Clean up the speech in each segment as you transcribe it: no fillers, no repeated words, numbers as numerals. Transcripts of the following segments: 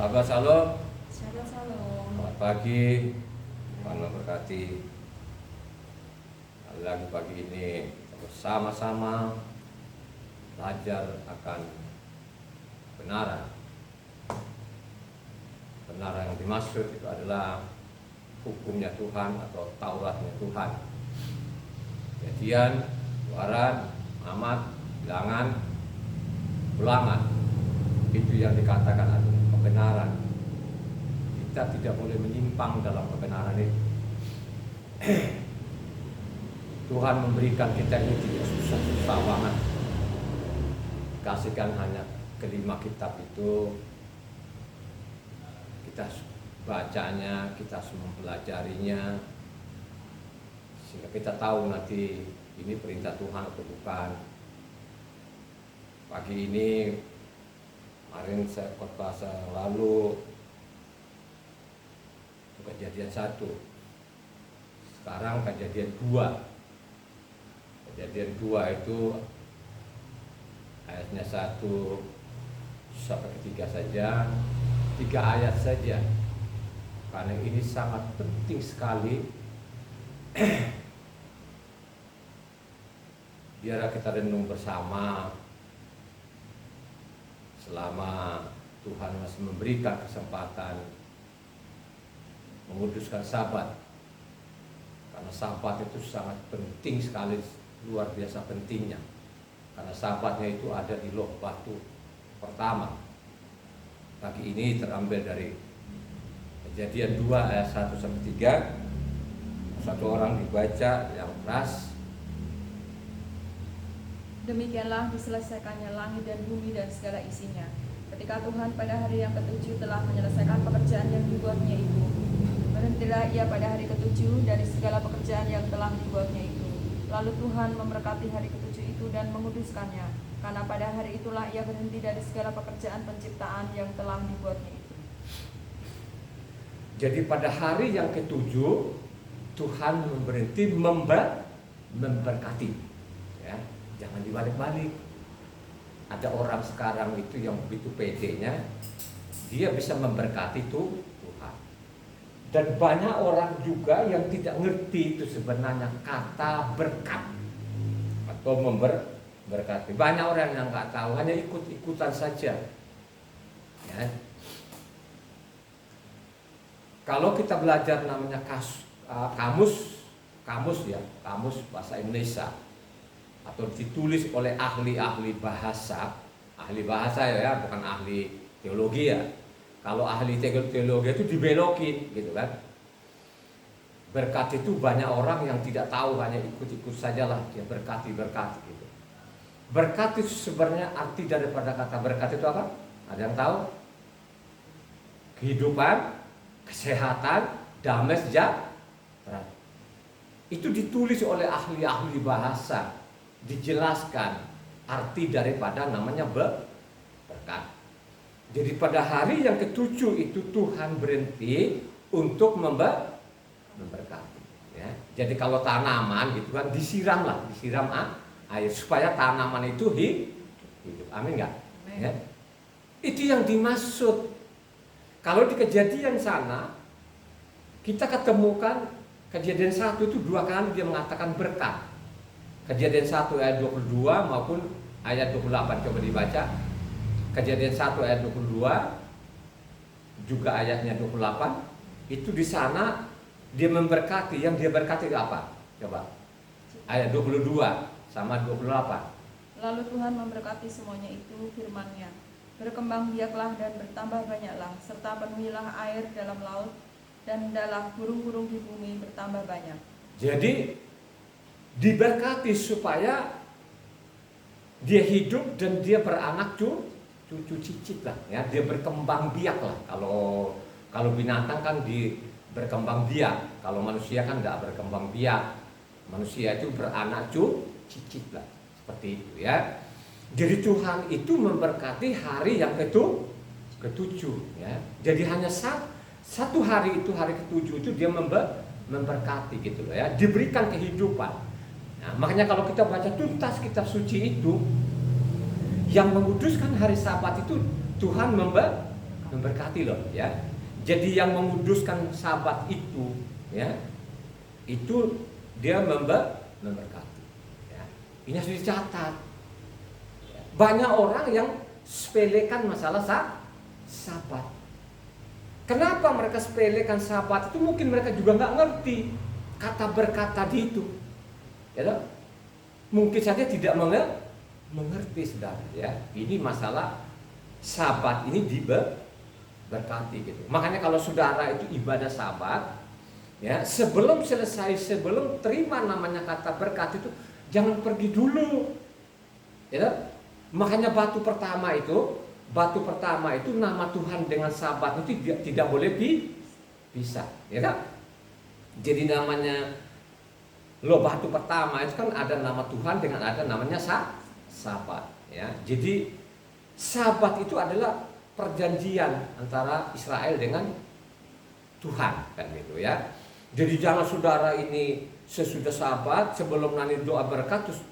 Sahabat Shalom, Shalom Shalom. selamat pagi, Tuhan memberkati. Kali lagi pagi ini kita bersama-sama belajar akan kebenaran. Kebenaran yang dimaksud itu adalah hukumnya Tuhan atau Tauratnya Tuhan. Kejadian, Keluaran, Amat, Bilangan, Ulangan, itu yang dikatakan adalah kebenaran. Kita tidak boleh menyimpang dalam kebenaran itu. Tuhan memberikan kita ini tidak susah-susah banget. Kasihkan hanya kelima kitab itu, kita bacanya, kita mempelajarinya, sehingga kita tahu nanti ini perintah Tuhan atau bukan. Pagi ini, kemarin saya khotbah lalu Kejadian 1, sekarang Kejadian 2. Kejadian 2 itu ayatnya 1 sampai 3 saja, 3 ayat saja, karena ini sangat penting sekali. Biar kita renung bersama selama Tuhan masih memberikan kesempatan menguduskan Sabat, karena Sabat itu sangat penting sekali, luar biasa pentingnya, karena Sabatnya itu ada di loh batu pertama. Pagi ini terambil dari Kejadian 2 ayat 1 sampai 3. Satu orang dibaca yang keras. Demikianlah diselesaikannya langit dan bumi dan segala isinya, ketika Tuhan pada hari yang ketujuh telah menyelesaikan pekerjaan yang dibuatnya itu. Berhentilah ia pada hari ketujuh dari segala pekerjaan yang telah dibuatnya itu. Lalu Tuhan memberkati hari ketujuh itu dan menguduskannya, karena pada hari itulah ia berhenti dari segala pekerjaan penciptaan yang telah dibuatnya itu. Jadi pada hari yang ketujuh Tuhan berhenti memberkati. Ya, jangan dibalik-balik. Ada orang sekarang itu yang begitu pedenya, dia bisa memberkati Tuhan. Dan banyak orang juga yang tidak ngerti itu sebenarnya kata berkat atau memberkati. Banyak orang yang nggak tahu, hanya ikut-ikutan saja. Ya. Kalau kita belajar namanya kamus ya, kamus bahasa Indonesia, atau ditulis oleh ahli bahasa ya, bukan ahli teologi ya. Kalau ahli teologi itu dibelokin gitu kan. Berkat itu banyak orang yang tidak tahu, hanya ikut-ikut sajalah dia berkati gitu. Berkat itu sebenarnya arti daripada kata berkat itu apa? Ada yang tahu? Kehidupan, kesehatan, damai sejahtera. Itu ditulis oleh ahli bahasa, dijelaskan arti daripada namanya berkat. Jadi pada hari yang ketujuh itu Tuhan berhenti untuk memberkati. Ya. Jadi kalau tanaman gitu kan disiram air supaya tanaman itu hidup. Amin nggak? Ya. Itu yang dimaksud. Kalau di Kejadian sana kita ketemukan Kejadian 1 itu 2 kali dia mengatakan berkat. Kejadian 1 ayat 22 maupun ayat 28, coba dibaca. Kejadian 1 ayat 22 juga ayatnya 28. Itu di sana dia memberkati, yang dia berkati itu apa? Coba. Ayat 22 sama 28. Lalu Tuhan memberkati semuanya itu firman-Nya. Berkembang biaklah dan bertambah banyaklah, serta penuhilah air dalam laut, dan hendaklah burung-burung di bumi bertambah banyak. Jadi diberkati supaya dia hidup dan dia beranak cucu cicit lah ya, dia berkembang biak lah. Kalau binatang kan berkembang biak, kalau manusia kan tidak berkembang biak. Manusia itu beranak cicit lah, seperti itu ya. Jadi Tuhan itu memberkati hari yang ketujuh ya. Jadi hanya satu hari itu, hari ketujuh itu dia memberkati gitu loh ya, diberikan kehidupan. Nah, makanya kalau kita baca tuntas kitab suci itu, yang menguduskan hari Sabat itu Tuhan memberkati. memberkati loh ya. Jadi yang menguduskan Sabat itu ya, itu dia memberkati ya. Ini harus dicatat ya. Banyak orang yang sepelekan masalah Sabat. Kenapa mereka sepelekan Sabat itu? Mungkin mereka juga nggak ngerti kata berkat tadi itu ya toh? Mungkin saja tidak mengerti saudara ya. Ini masalah Sabat ini diberkati gitu. Makanya kalau saudara itu ibadah Sabat ya, sebelum selesai, sebelum terima namanya kata berkat itu, jangan pergi dulu ya. Makanya batu pertama itu nama Tuhan dengan Sabat itu tidak boleh bisa ya kan. Jadi namanya batu pertama itu kan ada nama Tuhan dengan ada namanya Sabat ya. Jadi Sabat itu adalah perjanjian antara Israel dengan Tuhan kan gitu ya. Jadi jangan saudara ini sesudah Sabat sebelum nanti doa berkat terus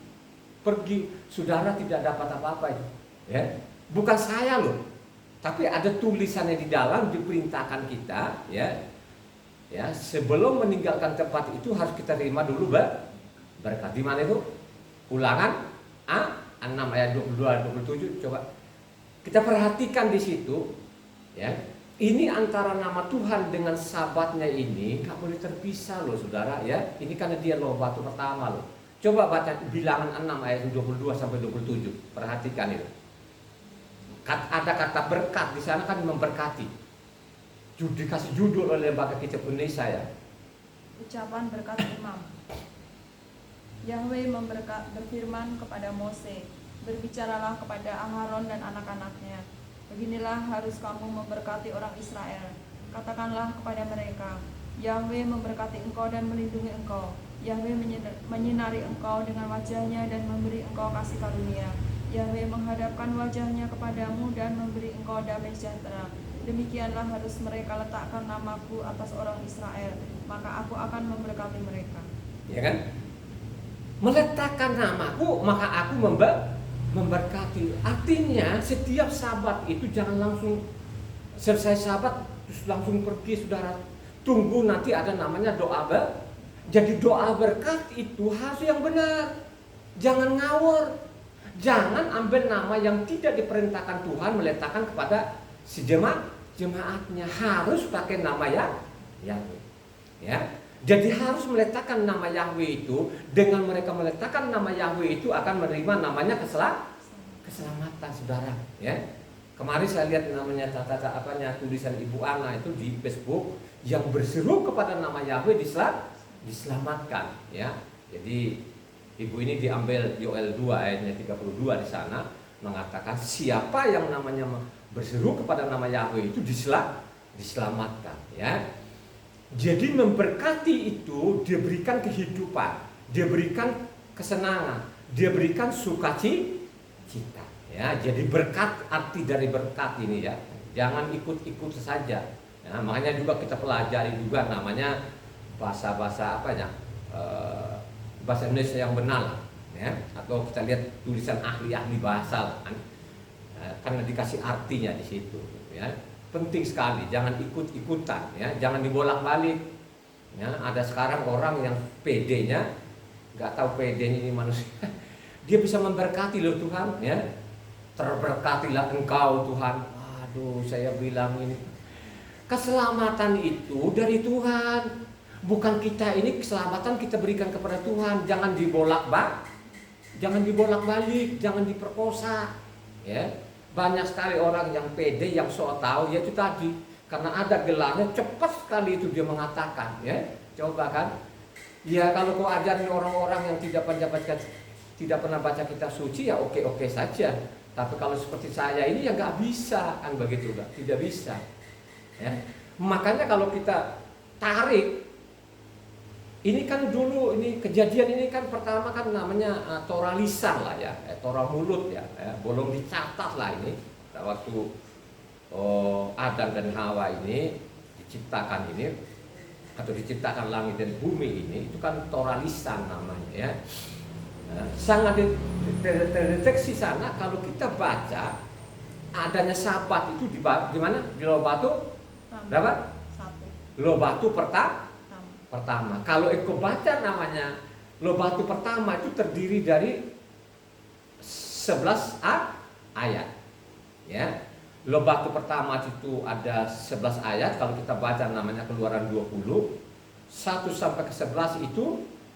pergi, saudara tidak dapat apa-apa itu ya. Bukan saya loh, tapi ada tulisannya di dalam, diperintahkan kita ya. Ya, sebelum meninggalkan tempat itu harus kita terima dulu berkat. Di mana itu? Ulangan 6 ayat 22 27. Coba kita perhatikan di situ ya. Ini antara nama Tuhan dengan Sabatnya ini gak boleh terpisah loh saudara ya. Ini karena dia batu pertama loh. Coba baca Bilangan 6 ayat 22 sampai 27. Perhatikan itu. Ada kata berkat di sana kan, memberkati. Dikasih judul oleh Lembaga Kitab Indonesia ya. Ucapan berkat imam. Yahweh berfirman kepada Mose, berbicaralah kepada Aharon dan anak-anaknya. Beginilah harus kamu memberkati orang Israel. Katakanlah kepada mereka, Yahweh memberkati engkau dan melindungi engkau. Yahweh menyinari engkau dengan wajahnya dan memberi engkau kasih karunia. Yahweh menghadapkan wajahnya kepadamu dan memberi engkau damai sejahtera. Demikianlah harus mereka letakkan namaku atas orang Israel, maka aku akan memberkati mereka. Ya kan? Meletakkan namaku, maka aku memberkati. Artinya setiap Sabat itu jangan langsung selesai Sabat terus langsung pergi saudara. Tunggu nanti ada namanya doa Jadi doa berkat itu harus yang benar. Jangan ngawur. Jangan ambil nama yang tidak diperintahkan Tuhan meletakkan kepada si jemaatnya. Harus pakai nama Yahweh ya. Jadi harus meletakkan nama Yahweh itu. Dengan mereka meletakkan nama Yahweh itu akan menerima namanya keselamatan saudara ya. Kemarin saya lihat namanya tulisan Ibu Ana itu di Facebook, yang berseru kepada nama Yahweh diselamatkan ya. Jadi ibu ini diambil Yoel 2 ayatnya 32 di sana, mengatakan siapa yang namanya berseru kepada nama Yahweh itu diselamatkan ya. Jadi memberkati itu dia berikan kehidupan, dia berikan kesenangan, dia berikan sukacita ya. Jadi berkat, arti dari berkat ini ya, jangan ikut-ikut saja ya. Makanya juga kita pelajari juga namanya bahasa-bahasa bahasa Indonesia yang benar ya. Atau kita lihat tulisan ahli-ahli bahasa karena dikasih artinya di situ ya. Penting sekali, jangan ikut-ikutan ya, jangan dibolak-balik ya. Ada sekarang orang yang PD-nya nggak tahu PD-nya ini manusia dia bisa memberkati loh Tuhan ya. Terberkatilah engkau Tuhan. Aduh, saya bilang ini keselamatan itu dari Tuhan, bukan kita. Ini keselamatan kita berikan kepada Tuhan. Jangan dibolak-balik, jangan diperkosa ya. Banyak sekali orang yang pede, yang sok tahu, yaitu tadi karena ada gelarnya cepat sekali itu dia mengatakan ya. Coba kan ya, kalau kau ajarin orang-orang yang tidak pernah baca kitab suci ya oke saja. Tapi kalau seperti saya ini ya nggak bisa kan, begitu kan, tidak bisa ya. Makanya kalau kita tarik ini kan dulu, ini kejadian ini kan pertama kan namanya Torah lisan lah ya, Torah mulut ya, belum dicatat lah ini. Waktu Adam dan Hawa ini diciptakan ini, atau diciptakan langit dan bumi ini, itu kan Torah lisan namanya ya. Sangat terdeteksi sana kalau kita baca adanya Sabat itu di mana? Di Loh Batu berapa? 1. Loh Batu pertama. Kalau engkau baca namanya Loh Batu pertama itu terdiri dari 11 ayat. Ya. Loh Batu pertama itu ada 11 ayat. Kalau kita baca namanya Keluaran 20 1 sampai ke 11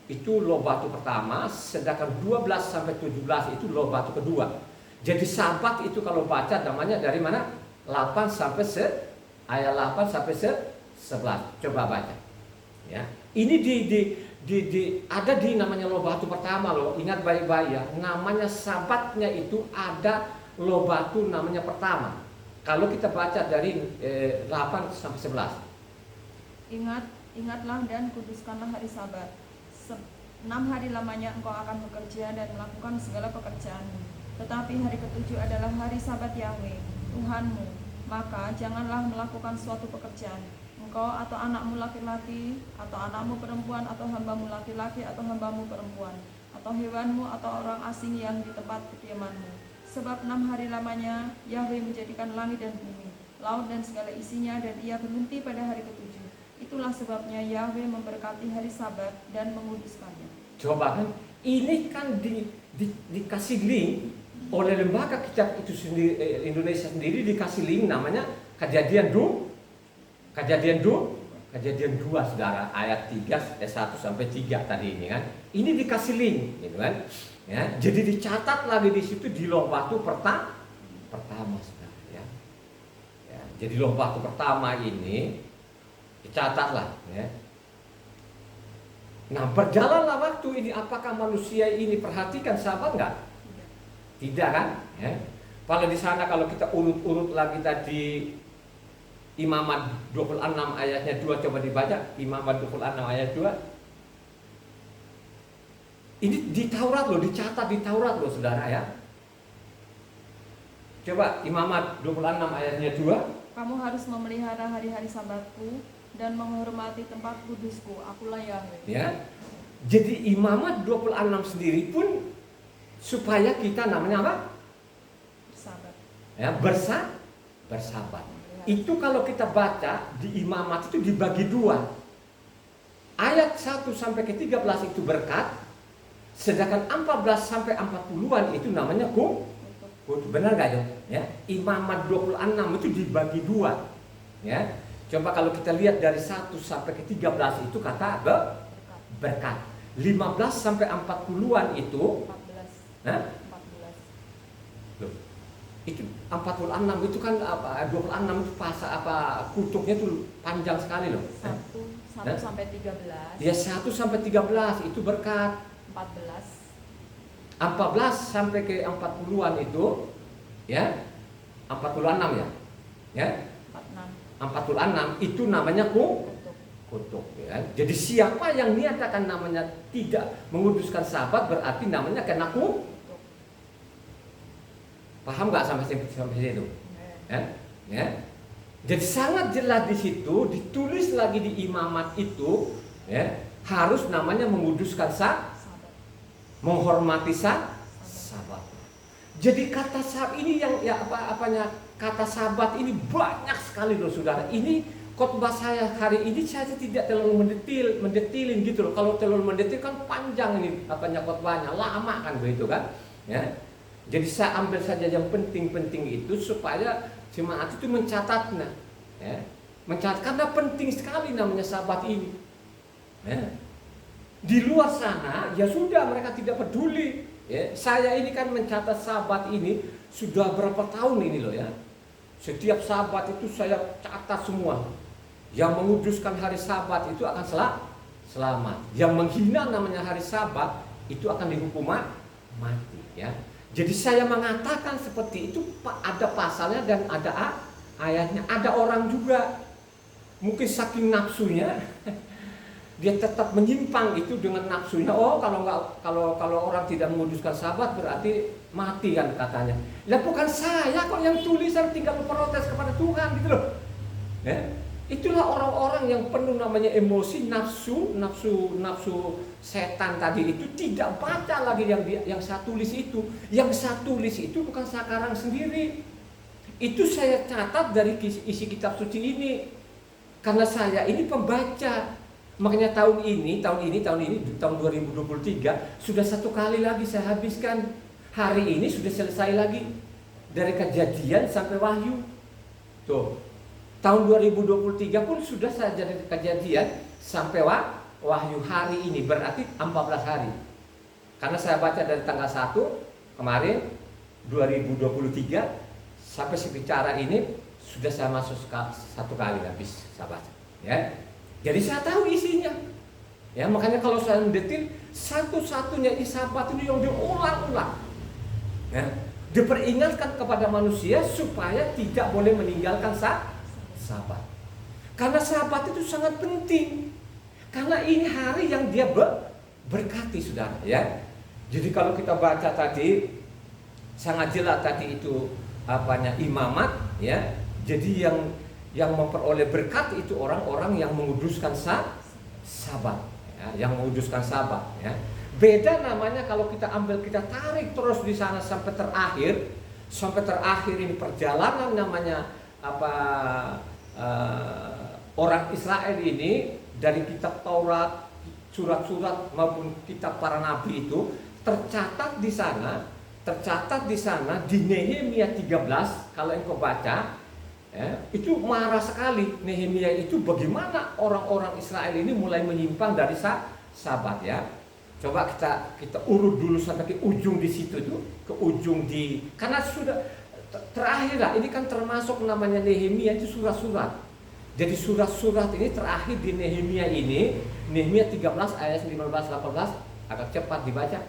itu Loh Batu pertama, sedangkan 12 sampai 17 itu Loh Batu kedua. Jadi Sabat itu kalau baca namanya dari mana? 8 sampai ayat 8 sampai 11. Coba baca. Ya. Ini ada di namanya Loh Batu pertama loh. Ingat baik-baik ya. Namanya Sabatnya itu ada Loh Batu namanya pertama. Kalau kita baca dari 8 sampai 11. Ingatlah dan kuduskanlah hari Sabat. 6 hari lamanya engkau akan bekerja dan melakukan segala pekerjaanmu. Tetapi hari ketujuh adalah hari Sabat Yahweh, Tuhanmu. Maka janganlah melakukan suatu pekerjaan. Engkau atau anakmu laki-laki, atau anakmu perempuan, atau hambamu laki-laki, atau hambamu perempuan, atau hewanmu, atau orang asing yang di tempat kediamanmu. Sebab 6 hari lamanya Yahweh menjadikan langit dan bumi, laut dan segala isinya, dan ia berhenti pada hari ketujuh. Itulah sebabnya Yahweh memberkati hari Sabat dan menguduskannya. Coba kan, ini kan dikasih link oleh lembaga kitab itu sendiri, Indonesia sendiri dikasih link namanya Kejadian 2, saudara, ayat 3, 1 sampai 3 tadi ini kan. Ini dikasih link, gitu kan. Ya, jadi dicatat lagi di situ di Loh Batu pertama, saudara. Ya. Ya, jadi Loh Batu pertama ini dicatatlah. Ya. Nah, berjalanlah waktu ini. Apakah manusia ini perhatikan Sabat enggak? Tidak kan? Ya. Kalau di sana kalau kita urut-urut lagi tadi Imamat 26 ayatnya 2, coba dibaca Imamat 26 ayat 2. Ini di Taurat loh, dicatat di Taurat loh saudara ya. Coba Imamat 26 ayatnya 2. Kamu harus memelihara hari-hari Sabatku dan menghormati tempat kudusku. Akulah Yahweh. Ya. Jadi Imamat 26 sendiri pun supaya kita namanya apa? Bersabat. Ya, bersabat. Itu kalau kita baca di Imamat itu dibagi 2. Ayat 1 sampai ke 13 itu berkat, sedangkan 14 sampai 40-an itu namanya kutuk. Benar gak ya? Imamat 26 itu dibagi 2. Ya. Coba kalau kita lihat dari 1 sampai ke 13 itu kata berkat. 15 sampai 40-an itu 14. Hah? 14. Loh. Itu 46 itu kan 26 itu kutuknya itu panjang sekali loh. 1 sampai 13. Ya 1 sampai 13 itu berkat. 14 sampai ke 40-an itu ya 46 ya. Ya. 46 itu namanya kutuk ya. Jadi siapa yang nyatakan namanya tidak menguduskan Sabat berarti namanya kena kutuk. Paham nggak sampai situ? Ya. Jadi sangat jelas di situ ditulis lagi di Imamat itu ya, harus namanya menguduskan menghormati Sabat. Jadi kata Sabat ini yang ya kata Sabat ini banyak sekali loh saudara. Ini khotbah saya hari ini saya tidak terlalu mendetilin gitu loh. Kalau terlalu mendetil kan panjang ini khotbahnya, lama kan begitu kan? Ya. Jadi saya ambil saja yang penting-penting itu supaya jemaat itu mencatatnya, ya. Mencatat karena penting sekali namanya Sabat ini. Ya. Di luar sana ya sudah mereka tidak peduli. Ya. Saya ini kan mencatat Sabat ini sudah berapa tahun ini loh ya. Setiap Sabat itu saya catat semua. Yang menguduskan hari Sabat itu akan selamat. Yang menghina namanya hari Sabat itu akan dihukum mati ya. Jadi saya mengatakan seperti itu ada pasalnya dan ada ayatnya. Ada orang juga mungkin saking nafsunya dia tetap menyimpang itu dengan nafsunya. Oh kalau orang tidak menguduskan Sabat berarti mati kan katanya. Lah bukan saya kok yang tulis, saya tinggal protes kepada Tuhan gitu loh. Ya. Itulah orang-orang yang penuh namanya emosi, nafsu setan tadi itu tidak baca lagi yang saya tulis itu. Yang saya tulis itu bukan saya karang sendiri. Itu saya catat dari isi kitab suci ini. Karena saya ini pembaca. Makanya tahun ini tahun 2023 sudah 1 kali lagi saya habiskan. Hari ini sudah selesai lagi. Dari Kejadian sampai Wahyu. Tuh. Tahun 2023 pun sudah saya dari Kejadian sampai Wahyu hari ini, berarti 14 hari. Karena saya baca dari tanggal 1 kemarin 2023 sampai sebicara ini sudah saya masuk 1 kali habis saya baca, ya. Jadi saya tahu isinya. Ya, makanya kalau saya mendetil, satu-satunya Sabat ini yang diulang-ulang. Ya, diperingatkan kepada manusia supaya tidak boleh meninggalkan Sabat. Karena Sabat itu sangat penting. Karena ini hari yang dia berkati, saudara, ya. Jadi kalau kita baca tadi sangat jelas tadi itu imamat, ya. Jadi yang memperoleh berkat itu orang-orang yang menguduskan Sabat, ya, yang menguduskan Sabat, ya. Beda namanya kalau kita tarik terus di sana sampai terakhir ini perjalanan namanya orang Israel ini dari kitab Taurat, surat-surat maupun kitab para nabi itu tercatat di sana di Nehemia 13 kalau engkau baca, ya, itu marah sekali Nehemia itu bagaimana orang-orang Israel ini mulai menyimpang dari Sabat, ya. Coba kita urut dulu sampai ke ujung di situ tuh, ke ujung karena sudah terakhir lah, ini kan termasuk namanya Nehemia itu surat-surat. Jadi surat-surat ini terakhir di Nehemia ini, Nehemia 13 ayat 15-18, agak cepat dibaca.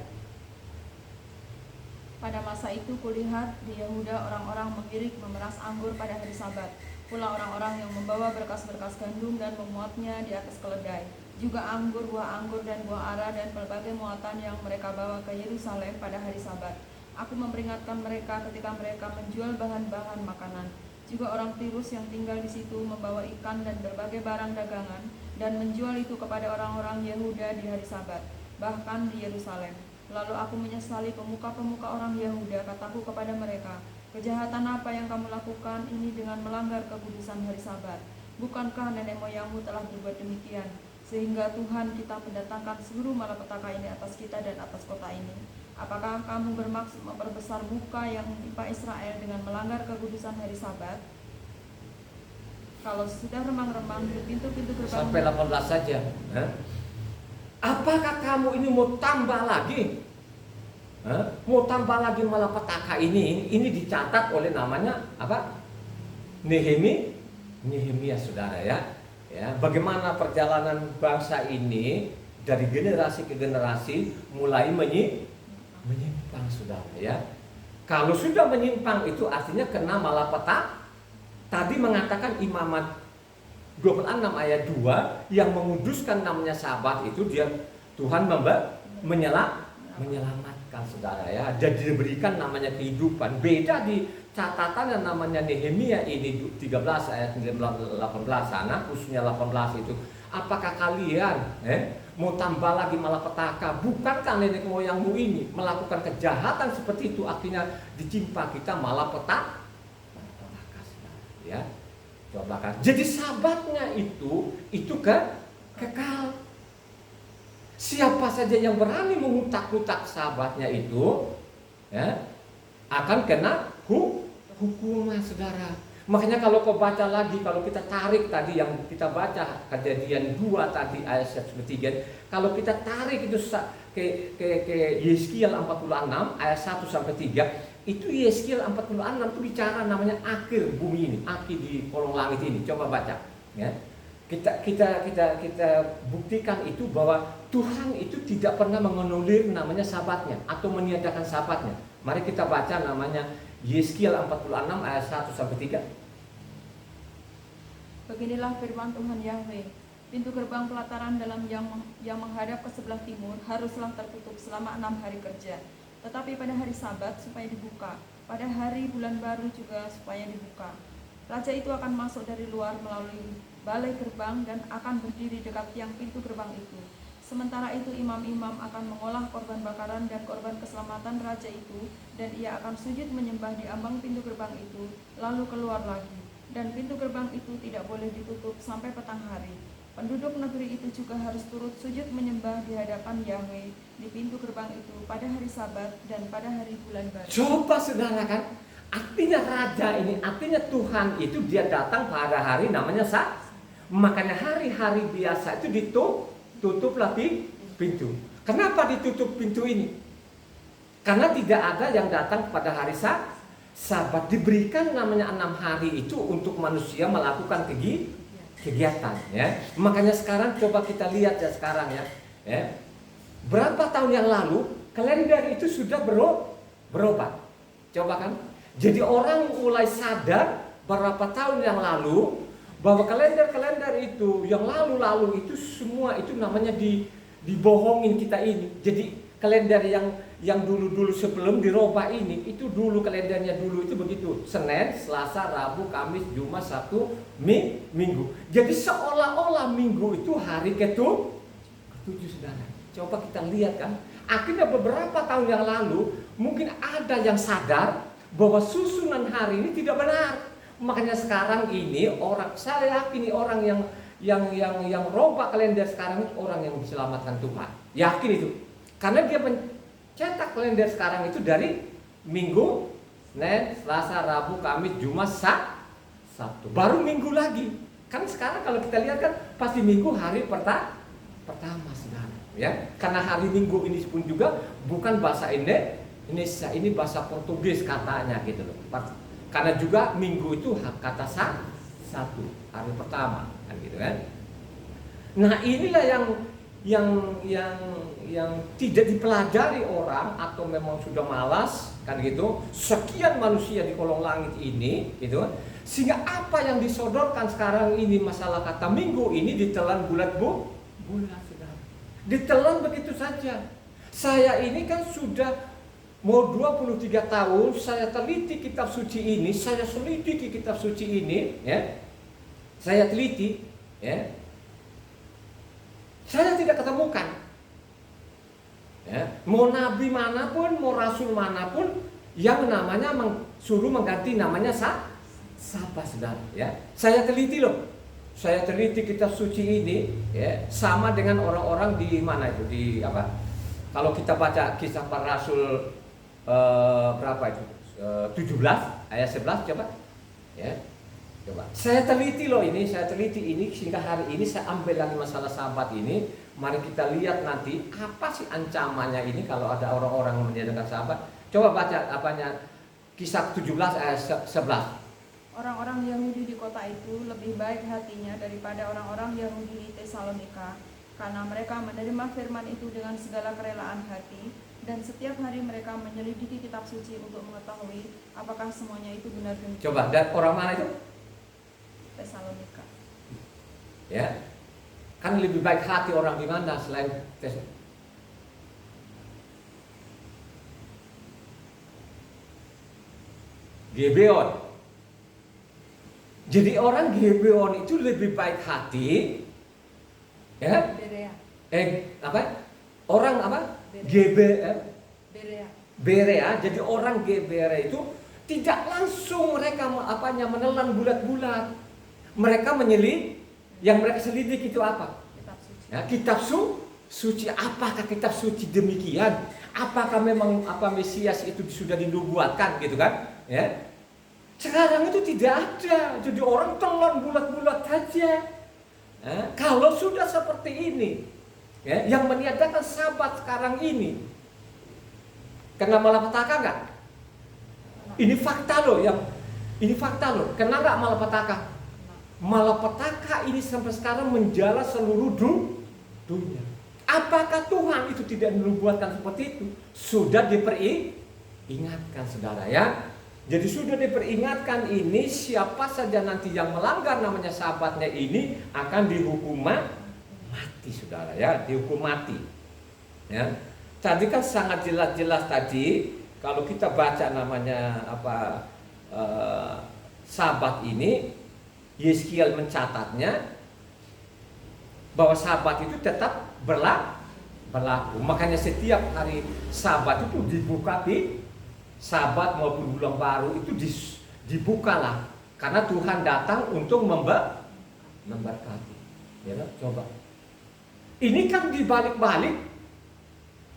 Pada masa itu kulihat di Yehuda orang-orang mengirik memeras anggur pada hari Sabat. Pula orang-orang yang membawa berkas-berkas gandum dan memuatnya di atas keledai. Juga anggur, buah anggur dan buah ara dan berbagai muatan yang mereka bawa ke Yerusalem pada hari Sabat. Aku memperingatkan mereka ketika mereka menjual bahan-bahan makanan. Juga orang Tirus yang tinggal di situ membawa ikan dan berbagai barang dagangan dan menjual itu kepada orang-orang Yehuda di hari Sabat, bahkan di Yerusalem. Lalu aku menyesali pemuka-pemuka orang Yehuda, kataku kepada mereka, kejahatan apa yang kamu lakukan ini dengan melanggar kekudusan hari Sabat? Bukankah nenek moyangmu telah berbuat demikian, sehingga Tuhan kita mendatangkan seluruh malapetaka ini atas kita dan atas kota ini? Apakah kamu bermaksud memperbesar buka yang menimpa Israel dengan melanggar kekudusan hari Sabat? Kalau sudah remang-remang di pintu-pintu gerbang sampai 18 saja. Apakah kamu ini mau tambah lagi? Mau tambah lagi malapetaka ini dicatat oleh namanya apa? Nehemia, saudara, ya. Ya, bagaimana perjalanan bangsa ini dari generasi ke generasi mulai menyimpang, saudara, ya. Kalau sudah menyimpang itu artinya kena malapetaka. Tadi mengatakan Imamat 26 ayat 2 yang menguduskan namanya Sabat itu dia Tuhan menyelamatkan, saudara, ya. Dan diberikan namanya kehidupan. Beda di catatan yang namanya Nehemia ini 13 ayat 18 sana, khususnya 18 itu. Apakah kalian mau tambah lagi malapetaka? Bukankah nenek moyangmu ini melakukan kejahatan seperti itu, akhirnya ditimpa kita malapetaka, ya. Coba kan. Jadi Sabatnya itu kekal. Siapa saja yang berani mengutak-utak Sabatnya itu, ya, akan kena hukuman, saudara. Makanya kalau kau baca lagi, kalau kita tarik tadi yang kita baca Kejadian 2 tadi ayat 1-3, kalau kita tarik itu ke Yeskiel 46 ayat 1-3, itu Yeskiel 46 itu bicara namanya akhir bumi ini, akhir di kolong langit ini. Coba baca, ya. Kita buktikan itu bahwa Tuhan itu tidak pernah menganulir namanya Sabatnya atau meniadakan Sabatnya. Mari kita baca namanya Yeskiel 46 ayat 1-3. Beginilah firman Tuhan Yahweh, pintu gerbang pelataran dalam yang menghadap ke sebelah timur haruslah tertutup selama 6 hari kerja. Tetapi pada hari Sabat supaya dibuka, pada hari bulan baru juga supaya dibuka. Raja itu akan masuk dari luar melalui balai gerbang dan akan berdiri dekat tiang pintu gerbang itu. Sementara itu imam-imam akan mengolah korban bakaran dan korban keselamatan raja itu, dan ia akan sujud menyembah di ambang pintu gerbang itu, lalu keluar lagi. Dan pintu gerbang itu tidak boleh ditutup sampai petang hari. Penduduk negeri itu juga harus turut sujud menyembah di hadapan Yahweh di pintu gerbang itu pada hari Sabat dan pada hari bulan baru. Coba saudara kan, artinya raja ini, artinya Tuhan itu dia datang pada hari namanya Sabat. Makanya hari-hari biasa itu ditutup lagi pintu. Kenapa ditutup pintu ini? Karena tidak ada yang datang pada hari Sabat. Diberikan namanya 6 hari itu untuk manusia melakukan kegiatan, ya. Makanya sekarang coba kita lihat ya sekarang ya. Berapa tahun yang lalu kalender itu sudah berubah. Coba kan. Jadi orang mulai sadar berapa tahun yang lalu bahwa kalender itu yang lalu-lalu itu semua itu namanya dibohongin kita ini. Jadi kalender yang dulu-dulu sebelum dirubah ini, itu dulu kalendernya dulu itu begitu. Senin, Selasa, Rabu, Kamis, Jumat, Sabtu, Minggu. Jadi seolah-olah Minggu itu hari ketujuh saudara. Coba kita lihat kan. Akhirnya beberapa tahun yang lalu mungkin ada yang sadar bahwa susunan hari ini tidak benar. Makanya sekarang ini saya yakin orang yang robah kalender sekarang itu orang yang diselamatkan Tuhan. Yakin itu. Karena dia cetak kalender sekarang itu dari Minggu, Senin, Selasa, Rabu, Kamis, Jumat, Sabtu. Baru Minggu lagi. Kan sekarang kalau kita lihat kan pasti Minggu hari pertama saudara. Ya, karena hari Minggu ini pun juga bukan bahasa Indonesia, ini bahasa Portugis katanya gitu loh. Karena juga Minggu itu kata satu hari pertama kan gitu kan. Nah inilah yang tidak dipelajari orang atau memang sudah malas kan gitu. Sekian manusia di kolong langit ini gitu. Sehingga apa yang disodorkan sekarang ini masalah kata Minggu ini ditelan bulat saudara. Ditelan begitu saja. Saya ini kan sudah mau 23 tahun saya teliti kitab suci ini, saya selidiki kitab suci ini ya. Saya teliti ya. Saya tidak ketemukan. Ya, mau nabi manapun, mau rasul manapun yang namanya suruh mengganti namanya Sabat saudara. Ya, saya teliti loh. Saya teliti kitab suci ini, ya, sama dengan orang-orang di mana itu di apa? Kalau kita baca kisah para rasul berapa itu? 17 ayat 11 coba. Ya. Coba. Saya teliti loh ini, sehingga hari ini saya ambil lagi masalah Sabat ini. Mari kita lihat nanti apa sih ancamannya ini kalau ada orang-orang yang meniadakan Sabat. Coba baca apanya kisah 17 ayat 11. Orang-orang Yahudi di kota itu lebih baik hatinya daripada orang-orang Yahudi di Tesalonika, karena mereka menerima firman itu dengan segala kerelaan hati, dan setiap hari mereka menyelidiki kitab suci untuk mengetahui apakah semuanya itu benar demikian. Coba, dan orang mana itu? Tesalonika. Ya, kan lebih baik hati orang di mana selain Gibeon. Jadi orang Gibeon itu lebih baik hati, ya? Berea. Apa? Orang apa? Berea. Jadi orang Berea itu tidak langsung mereka menelan bulat-bulat. Mereka yang mereka selidiki itu apa? Kitab suci. Ya, kitab suci. Apakah kitab suci demikian? Apakah memang Mesias itu sudah dinubuatkan gitu kan? Ya. Sekarang itu tidak ada. Jadi orang telan bulat-bulat saja. Ya, kalau sudah seperti ini, ya, yang meniadakan Sabat sekarang ini, kena malapetaka enggak? Ini fakta loh, Kena enggak malapetaka? Malapetaka ini sampai sekarang menjala seluruh dunia. Apakah Tuhan itu tidak menubuatkan seperti itu? Sudah diperingatkan saudara ya. Jadi sudah diperingatkan ini siapa saja nanti yang melanggar namanya Sabatnya ini akan dihukum mati saudara ya, dihukum mati. Ya. Tadi kan sangat jelas-jelas tadi kalau kita baca namanya Sabat ini, Yeskiel mencatatnya bahwa Sabat itu tetap berlaku. Makanya setiap hari Sabat itu dibuka di Sabat maupun bulan baru itu dibukalah, karena Tuhan datang untuk memberkati. Ya, coba. Ini kan dibalik-balik.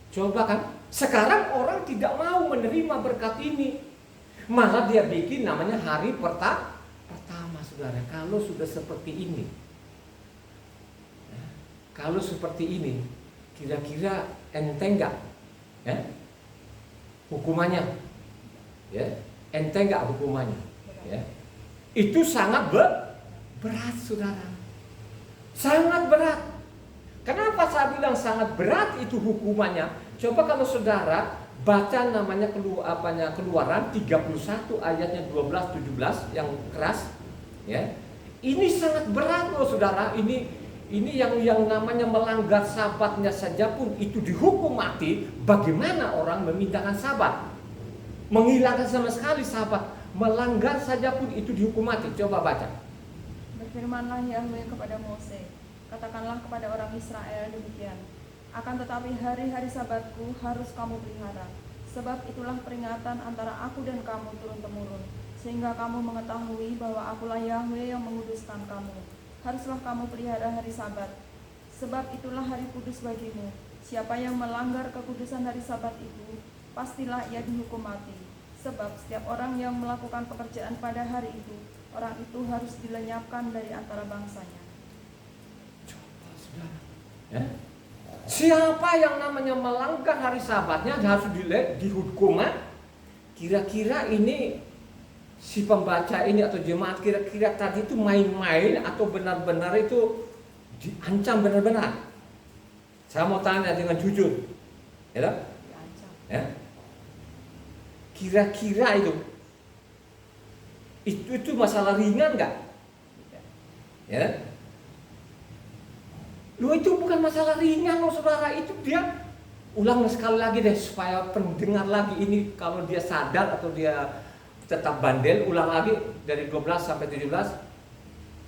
Coba kan, sekarang orang tidak mau menerima berkat ini. Malah dia bikin namanya hari pertama, saudara. Kalau sudah seperti ini, kalau seperti ini, kira-kira enteng nggak? Ya? Hukumannya, ya, enteng nggak hukumannya? Ya. Itu sangat berat, saudara. Sangat berat. Kenapa saya bilang sangat berat itu hukumannya? Coba kalau saudara baca namanya Keluaran 31 ayatnya 12-17 yang keras, ya. Ini sangat berat loh saudara. Ini yang namanya melanggar Sabatnya saja pun itu dihukum mati. Bagaimana orang memindahkan Sabat? Menghilangkan sama sekali Sabat, melanggar saja pun itu dihukum mati. Coba baca. Berfirmanlah Yahweh kepada Mose, katakanlah kepada orang Israel demikian, akan tetapi hari-hari Sabatku harus kamu pelihara, sebab itulah peringatan antara aku dan kamu turun-temurun, sehingga kamu mengetahui bahwa akulah Yahweh yang menguduskan kamu. Haruslah kamu pelihara hari Sabat, sebab itulah hari kudus bagimu. Siapa yang melanggar kekudusan hari Sabat itu, pastilah ia dihukum mati. Sebab setiap orang yang melakukan pekerjaan pada hari itu, orang itu harus dilenyapkan dari antara bangsanya. Ya. Siapa yang namanya melanggar hari Sabatnya harus dihukum. Kira-kira ini si pembaca ini atau jemaat kira-kira tadi itu main-main atau benar-benar itu diancam benar-benar? Saya mau tanya dengan jujur, ya? Ya. Kira-kira itu masalah ringan nggak? Ya. Loh, itu bukan masalah ringan loh saudara. Itu dia ulang sekali lagi deh supaya pendengar lagi ini kalau dia sadar atau dia tetap bandel, ulang lagi dari 12 sampai 17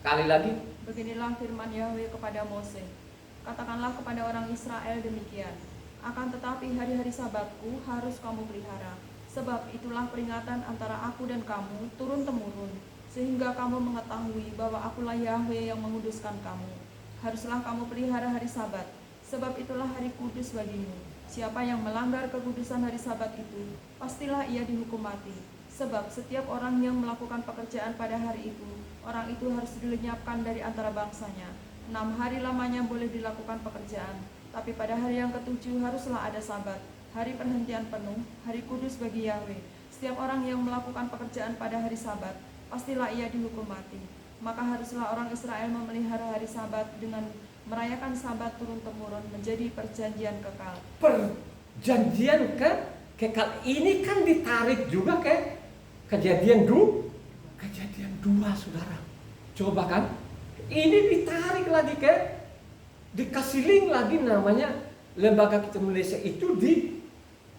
kali lagi. Beginilah firman Yahweh kepada Mose, katakanlah kepada orang Israel demikian, akan tetapi hari-hari Sabatku harus kamu pelihara, sebab itulah peringatan antara aku dan kamu turun-temurun, sehingga kamu mengetahui bahwa akulah Yahweh yang menguduskan kamu. Haruslah kamu pelihara hari Sabat, sebab itulah hari kudus bagimu. Siapa yang melanggar kekudusan hari Sabat itu, pastilah ia dihukum mati. Sebab setiap orang yang melakukan pekerjaan pada hari itu, orang itu harus dilenyapkan dari antara bangsanya. 6 hari lamanya boleh dilakukan pekerjaan, tapi pada hari yang ke-7 haruslah ada Sabat, hari perhentian penuh, hari kudus bagi Yahweh. Setiap orang yang melakukan pekerjaan pada hari Sabat, pastilah ia dihukum mati. Maka haruslah orang Israel memelihara hari Sabat dengan merayakan Sabat turun-temurun menjadi perjanjian kekal. Perjanjian kekal ini kan ditarik juga ke kejadian 2, saudara. Coba kan, ini ditarik lagi dikasih link lagi namanya lembaga kita Malaysia itu di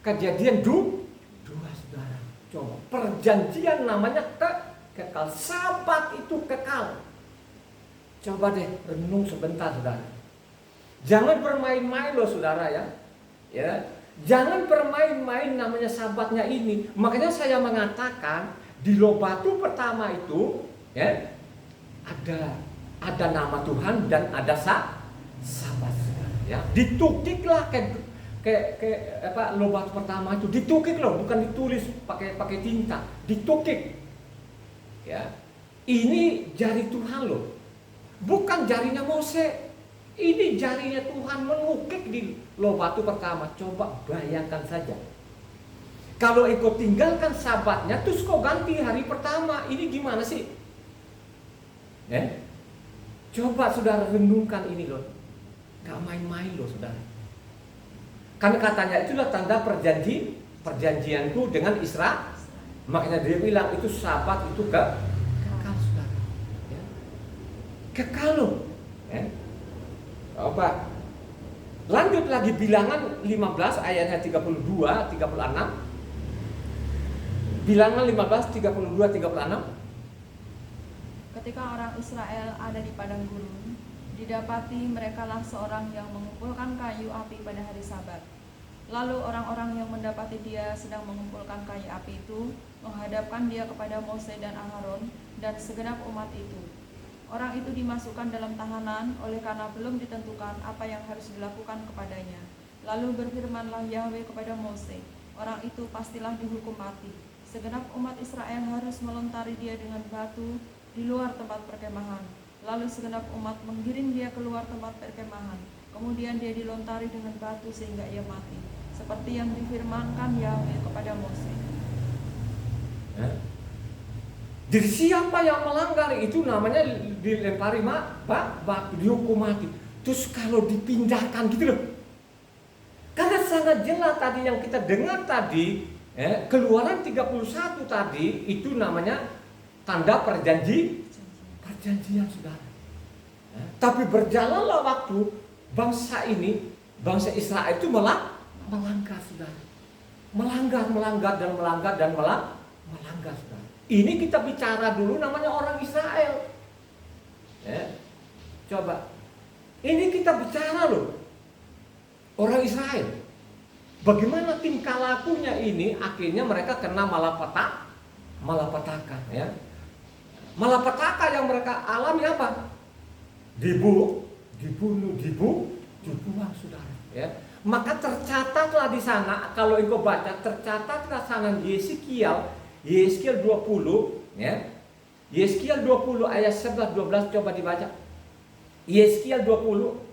kejadian 2, saudara. Coba perjanjian namanya kekal. Sabat itu kekal. Coba deh renung sebentar saudara. Jangan bermain-main loh saudara ya. Ya, jangan bermain-main namanya Sabatnya ini. Makanya saya mengatakan di Loh Batu pertama itu ya ada nama Tuhan dan ada Sabat saudara ya. Ditukiklah Loh Batu pertama itu ditukik loh, bukan ditulis pakai tinta, ditukik. Ya, ini jari Tuhan loh, bukan jarinya Mose. Ini jarinya Tuhan menukik di Loh Batu pertama. Coba bayangkan saja, kalau engkau tinggalkan Sabatnya, terus kau ganti hari pertama, ini gimana sih? Ya, coba saudara renungkan ini loh, gak main-main loh saudara. Karena katanya itulah tanda perjanjianku dengan Israel. Makanya dia bilang itu Sabat itu kekal saudara. Ya. Kekal loh. Ya. Coba lanjut lagi Bilangan 15 ayatnya 32, 36. Bilangan 15, 32, 36. Ketika orang Israel ada di padang gurun, di Didapati merekalah seorang yang mengumpulkan kayu api pada hari Sabat. Lalu orang-orang yang mendapati dia sedang mengumpulkan kayu api itu menghadapkan dia kepada Mose dan Aharon dan segenap umat itu. Orang itu dimasukkan dalam tahanan oleh karena belum ditentukan apa yang harus dilakukan kepadanya. Lalu berfirmanlah Yahweh kepada Mose, orang itu pastilah dihukum mati. Segenap umat Israel harus melontari dia dengan batu di luar tempat perkemahan. Lalu segenap umat menggiring dia keluar tempat perkemahan. Kemudian dia dilontari dengan batu sehingga ia mati, seperti yang difirmankan Yahweh kepada Mose. Jadi siapa yang melanggar itu namanya dilempari batu, dihukum mati. Terus kalau dipindahkan gitu loh. Karena sangat jelas tadi yang kita dengar tadi, Keluaran 31 tadi itu namanya tanda perjanjian saudara. Tapi berjalanlah waktu, bangsa Israel itu melanggar saudara. Melanggar saudara. Ini kita bicara dulu namanya orang Israel. Coba. Ini kita bicara loh. Orang Israel. Bagaimana tingkah lakunya ini akhirnya mereka kena malapetaka ya. Malapetaka yang mereka alami apa? Dibunuh, dibuang saudara ya. Maka tercatatlah di sana, kalau engkau baca, tercatatlah sana Yeskiel 20 ya. Yeskiel 20 ayat 11 12 coba dibaca. Yeskiel 20.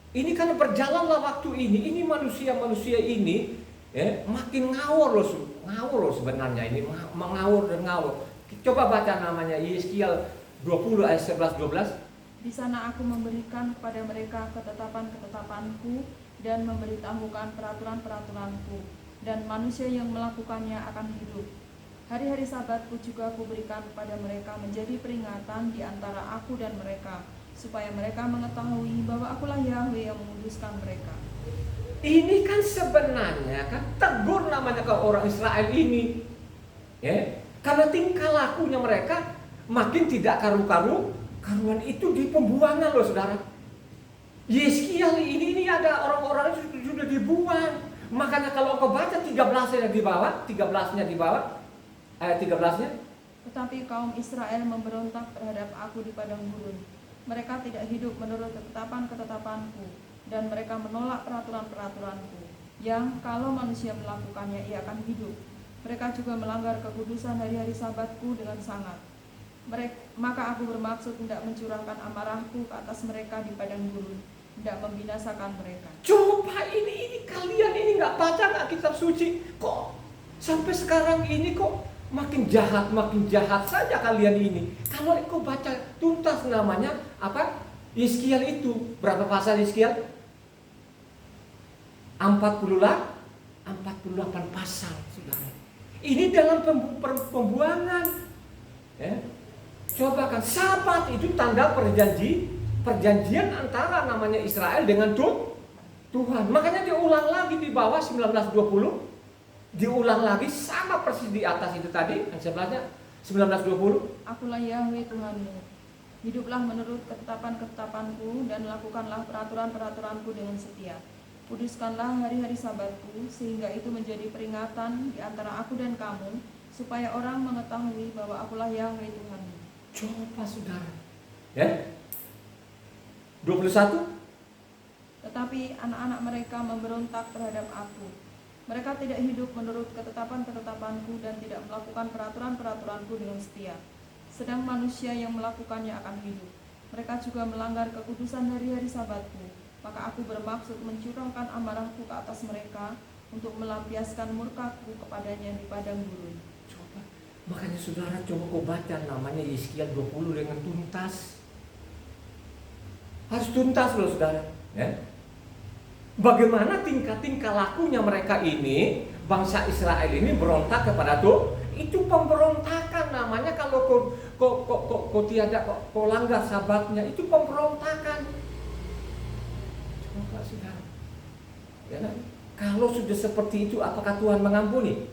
Ini kan berjalanlah waktu ini manusia ini makin ngawur loh sebenarnya ini mengawur dan ngawur. Coba baca namanya Yeskiel 20 ayat 11 12. Di sana aku memberikan kepada mereka ketetapan-ketetapanku dan memberitahukan peraturan-peraturanku, dan manusia yang melakukannya akan hidup. Hari-hari Sabatku juga aku berikan kepada mereka menjadi peringatan di antara aku dan mereka, supaya mereka mengetahui bahwa akulah Yahweh yang menguduskan mereka. Ini kan sebenarnya kan tegur namanya ke orang Israel ini, ya, karena tingkah lakunya mereka makin tidak karuan itu di pembuangan loh saudara. Yeskiel ini ada orang-orang sudah dibuang. Makanya kalau kau baca 13-nya di bawah, ayat 13-nya. Tetapi kaum Israel memberontak terhadap aku di padang gurun. Mereka tidak hidup menurut ketetapan-ketetapanku, dan mereka menolak peraturan-peraturanku, yang kalau manusia melakukannya ia akan hidup. Mereka juga melanggar kekudusan hari-hari Sabatku dengan sangat. Maka aku bermaksud tidak mencurahkan amarahku ke atas mereka di padang gurun, tidak membinasakan mereka. Coba ini kalian ini nggak baca nggak kitab suci? Kok sampai sekarang ini kok makin jahat saja kalian ini. Kalau kau baca tuntas namanya apa? Yeskiel itu berapa pasal Yeskiel? 48 pasal saudara. Ini dalam pembuangan. Coba kan Sabat itu tanda perjanjian antara namanya Israel dengan Tuhan. Makanya diulang lagi di bawah 1920. Diulang lagi sama persis di atas itu tadi yang sebelahnya 1920. Akulah Yahweh Tuhanmu. Hiduplah menurut ketetapan-ketetapanku dan lakukanlah peraturan-peraturanku dengan setia. Kuduskanlah hari-hari Sabatku sehingga itu menjadi peringatan di antara aku dan kamu, supaya orang mengetahui bahwa akulah Yahweh Tuhanmu. Coba saudara. Ya. 21. Tetapi anak-anak mereka memberontak terhadap aku. Mereka tidak hidup menurut ketetapan-ketetapanku dan tidak melakukan peraturan-peraturanku dengan setia. Sedang manusia yang melakukannya akan hidup. Mereka juga melanggar kekudusan hari-hari Sabatku. Maka aku bermaksud mencurahkan amarahku ke atas mereka untuk melampiaskan murkaku kepadanya di padang gurun. Coba. Makanya saudara coba kau baca namanya Yeskiel 20 dengan tuntas. Harus tuntas loh saudara. Ya. Bagaimana tingkah lakunya mereka ini, bangsa Israel ini berontak kepada Tuhan. Itu pemberontakan namanya. Kalau kau langgar Sabatnya, itu pemberontakan. Coba saudara. Ya, kalau sudah seperti itu, apakah Tuhan mengampuni?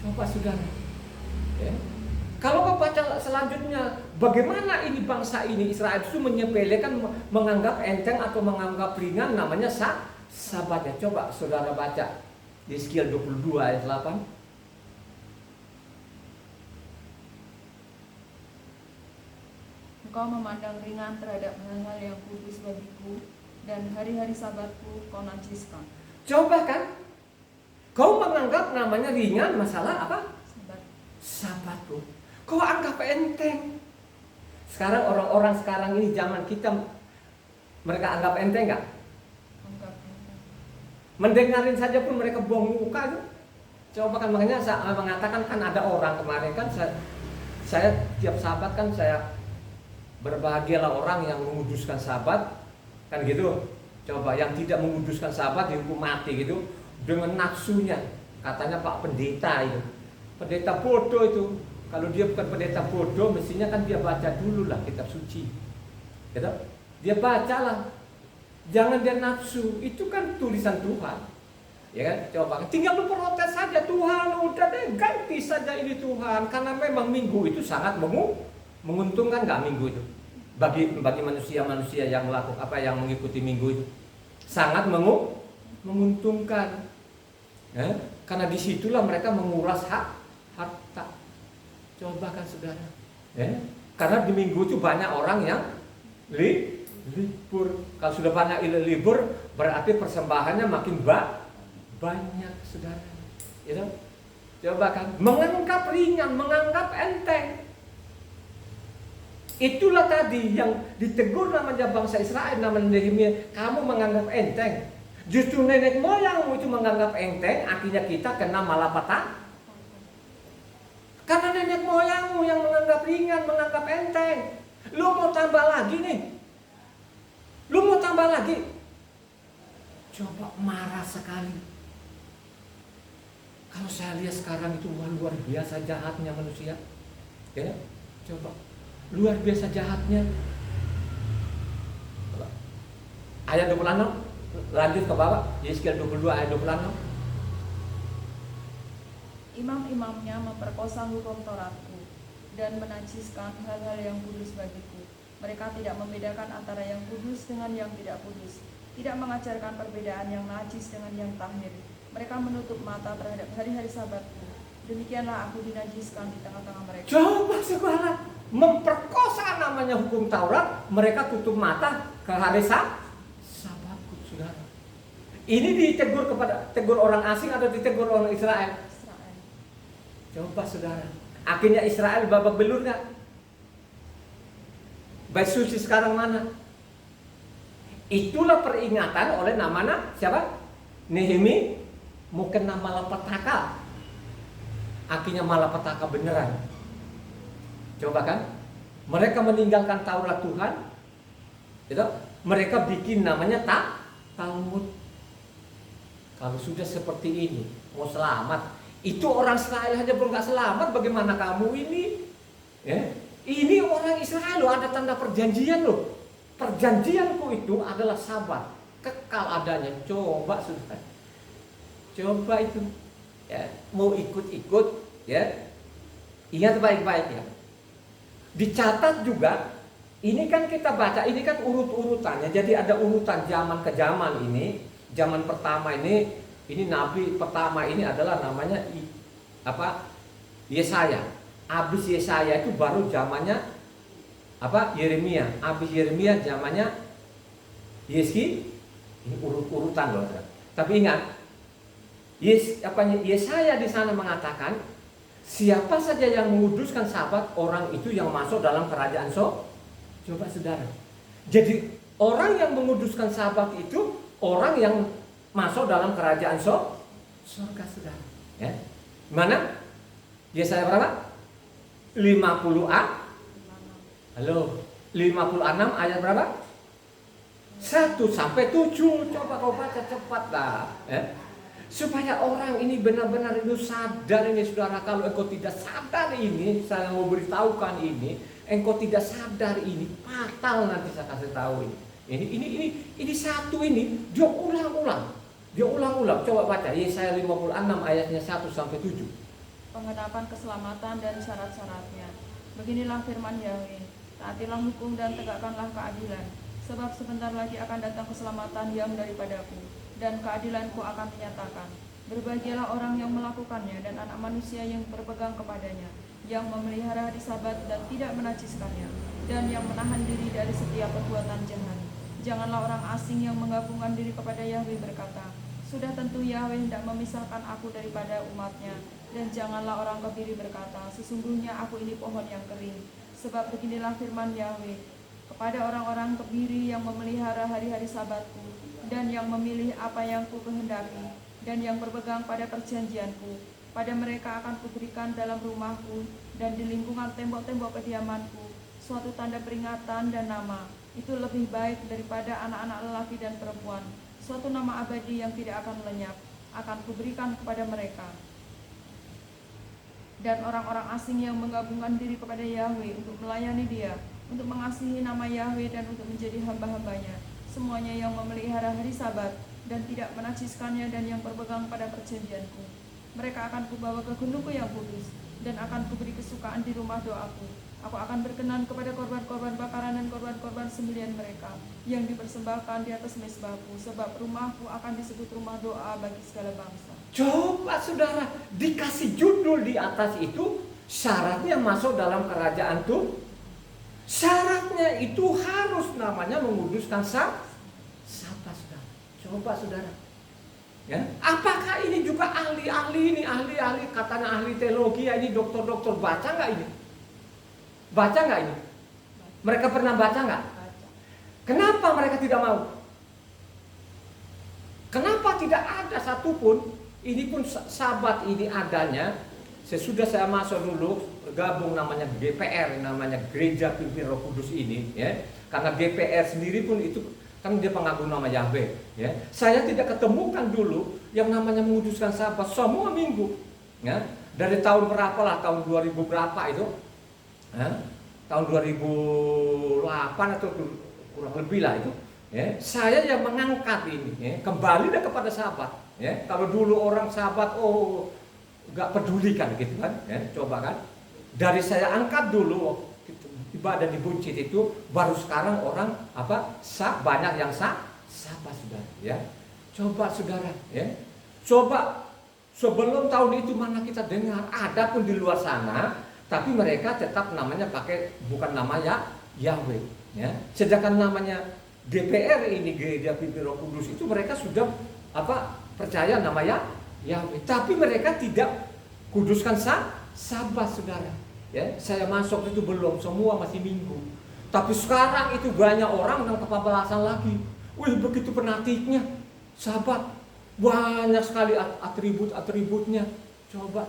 Coba saudara. Ya. Kalau kau baca selanjutnya selanjutnya, bagaimana ini bangsa ini Israel itu menyepelekan, menganggap enteng atau menganggap ringan namanya sabatnya. Coba saudara baca Yeskiel 22 ayat 8. Engkau memandang ringan terhadap hal-hal yang kudus bagiku, dan hari-hari sabatku kau najiskan. Coba kan, kau menganggap namanya ringan masalah apa? Sabatku. Kau anggap enteng. Sekarang orang-orang sekarang ini zaman kita, mereka anggap enteng nggak? Anggap enteng. Mendengarin saja pun mereka buang muka. Coba kan, makanya saya mengatakan kan ada orang kemarin kan saya tiap sabat kan saya berbahagialah orang yang menguduskan sabat kan gitu. Coba yang tidak menguduskan sabat dihukum mati gitu dengan nafsunya. Katanya Pak Pendeta itu. Pendeta bodoh itu. Kalau dia bukan pendeta bodoh, mestinya kan dia baca dulu lah kitab suci. Gitu? Dia bacalah. Jangan dia nafsu. Itu kan tulisan Tuhan. Ya kan? Coba tinggal lu protes saja, Tuhan udah deh ganti saja ini Tuhan. Karena memang minggu itu sangat menguntungkan nggak minggu itu? Bagi manusia-manusia yang melakukan apa yang mengikuti minggu itu sangat menguntungkan. Ya? Karena disitulah mereka menguras harta. Coba kan saudara, ya? Karena di minggu itu banyak orang yang libur. Kalau sudah banyak libur, berarti persembahannya makin banyak saudara. Ya? Coba kan, menganggap ringan, menganggap enteng. Itulah tadi yang ditegur namanya bangsa Israel, namanya Nehemia. Kamu menganggap enteng. Justru nenek moyangmu itu menganggap enteng, akhirnya kita kena malapetaka. Karena nenek moyangmu yang menganggap ringan, menganggap enteng. Lu mau tambah lagi nih. Lu mau tambah lagi. Coba marah sekali. Kalau saya lihat sekarang itu luar biasa jahatnya manusia. Ya, coba. Luar biasa jahatnya. Ayat 26. Lanjut ke bawah. Yeskiel 22 ayat 26. Imam-imamnya memperkosa hukum Tauratku dan menajiskan hal-hal yang kudus bagiku. Mereka tidak membedakan antara yang kudus dengan yang tidak kudus, tidak mengajarkan perbedaan yang najis dengan yang tahir. Mereka menutup mata terhadap hari-hari sabatku. Demikianlah aku dinajiskan di tengah-tengah mereka. Coba sekarang memperkosa namanya hukum Taurat, mereka tutup mata ke hari sabatku, saudara. Ini tegur orang asing atau ditegur orang Israel? Coba saudara, akhirnya Israel babak belur nggak? Bait suci sekarang mana? Itulah peringatan oleh namanya siapa? Nehemia, mau kena malapetaka. Akhirnya malapetaka beneran. Coba kan, mereka meninggalkan Taurat Tuhan, gitu? Mereka bikin namanya Talmud. Kalau sudah seperti ini, mau selamat. Itu orang Israel aja belum gak selamat, bagaimana kamu ini? Ya? Ini orang Israel loh, ada tanda perjanjian loh. Perjanjianku itu adalah sabat, kekal adanya. Coba sudah, coba itu, ya, mau ikut-ikut, ya. Ingat baik-baik ya. Dicatat juga, ini kan kita baca, ini kan urut-urutannya. Jadi ada urutan zaman ke zaman ini. Zaman pertama ini nabi pertama ini adalah namanya apa? Yesaya. Habis Yesaya itu baru zamannya apa? Yeremia. Habis Yeremia zamannya Yeski. Ini urut-urutan loh. Tapi ingat, Yesaya di sana mengatakan siapa saja yang menguduskan sabat, orang itu yang masuk dalam kerajaan Coba saudara. Jadi orang yang menguduskan sabat itu orang yang masuk dalam kerajaan surga saudara. Ya. Mana? Yesaya berapa? 50a. Halo, 56 ayat berapa? 1 sampai 7. Coba kau baca cepat lah. Ya. Supaya orang ini benar-benar itu sadar ini saudara. Kalau engkau tidak sadar ini, saya mau beritahukan ini, engkau tidak sadar ini, fatal nanti saya kasih tahu ini. Ini satu ini dia ulang-ulang. Dia ulang-ulang. Coba baca Yesaya 56 ayatnya 1 sampai 7. Penghadapan keselamatan dan syarat-syaratnya. Beginilah firman Yahweh, taatilah hukum dan tegakkanlah keadilan, sebab sebentar lagi akan datang keselamatan yang daripadaku, dan keadilanku akan dinyatakan. Berbahagialah orang yang melakukannya dan anak manusia yang berpegang kepadanya, yang memelihara hari Sabat dan tidak menajiskannya, dan yang menahan diri dari setiap perbuatan jahat. Janganlah orang asing yang menggabungkan diri kepada Yahweh berkata, sudah tentu Yahweh hendak memisahkan aku daripada umatnya. Dan janganlah orang kebiri berkata, sesungguhnya aku ini pohon yang kering. Sebab beginilah firman Yahweh, kepada orang-orang kebiri yang memelihara hari-hari Sabatku, dan yang memilih apa yang ku kehendaki, dan yang berpegang pada perjanjianku, pada mereka akan kuberikan dalam rumahku dan di lingkungan tembok-tembok kediamanku suatu tanda peringatan dan nama. Itu lebih baik daripada anak-anak lelaki dan perempuan. Suatu nama abadi yang tidak akan lenyap akan kuberikan kepada mereka. Dan orang-orang asing yang menggabungkan diri kepada Yahweh untuk melayani Dia, untuk mengasihi nama Yahweh dan untuk menjadi hamba-hambanya, semuanya yang memelihara hari Sabat dan tidak menajiskannya dan yang berpegang pada perjanjianku, mereka akan kubawa ke gunungku yang kudus dan akan kuberi kesukaan di rumah doaku. Aku akan berkenan kepada korban-korban bakaran dan korban-korban sembelihan mereka yang dipersembahkan di atas mezbahku, sebab rumahku akan disebut rumah doa bagi segala bangsa. Coba saudara, dikasih judul di atas itu, syaratnya masuk dalam kerajaan Tuhan. Syaratnya itu harus namanya menguduskan Sabat, saudara. Coba saudara, ya, apakah ini juga ahli-ahli ini, ahli-ahli katanya ahli teologi ini, dokter-dokter baca nggak ini? Baca nggak ini? Mereka pernah baca nggak? Kenapa mereka tidak mau? Kenapa tidak ada satupun? Ini pun Sabat ini adanya sesudah saya masuk dulu gabung namanya GPR, namanya Gereja Pimpin Roh Kudus ini, ya. Karena GPR sendiri pun itu kan dia pengagung nama Yahweh, ya. Saya tidak ketemukan dulu yang namanya menguduskan Sabat semua minggu, ya. Dari tahun berapa lah, tahun 2000 berapa itu? Tahun 2008 atau kurang lebih lah itu, ya. Saya yang mengangkat ini, ya. Kembali kepada Sabat, ya. Kalau dulu orang Sabat nggak peduli kan gitu kan, ya. Coba kan, dari saya angkat dulu ibadah di Buncit itu, baru sekarang orang banyak yang Sabat saudara, ya. Coba saudara, ya. Coba sebelum tahun itu mana kita dengar ada pun di luar sana, tapi mereka tetap namanya pakai bukan namanya Yahweh, ya. Sedangkan namanya DPR ini Gereja Pimpin Roh Kudus itu mereka sudah percaya namanya Yahweh, tapi mereka tidak kuduskan Sabat saudara, ya. Saya masuk itu belum, semua masih minggu. Tapi sekarang itu banyak orang yang kepabalasan lagi. Wih, begitu fanatiknya Sabat, banyak sekali atribut-atributnya. Coba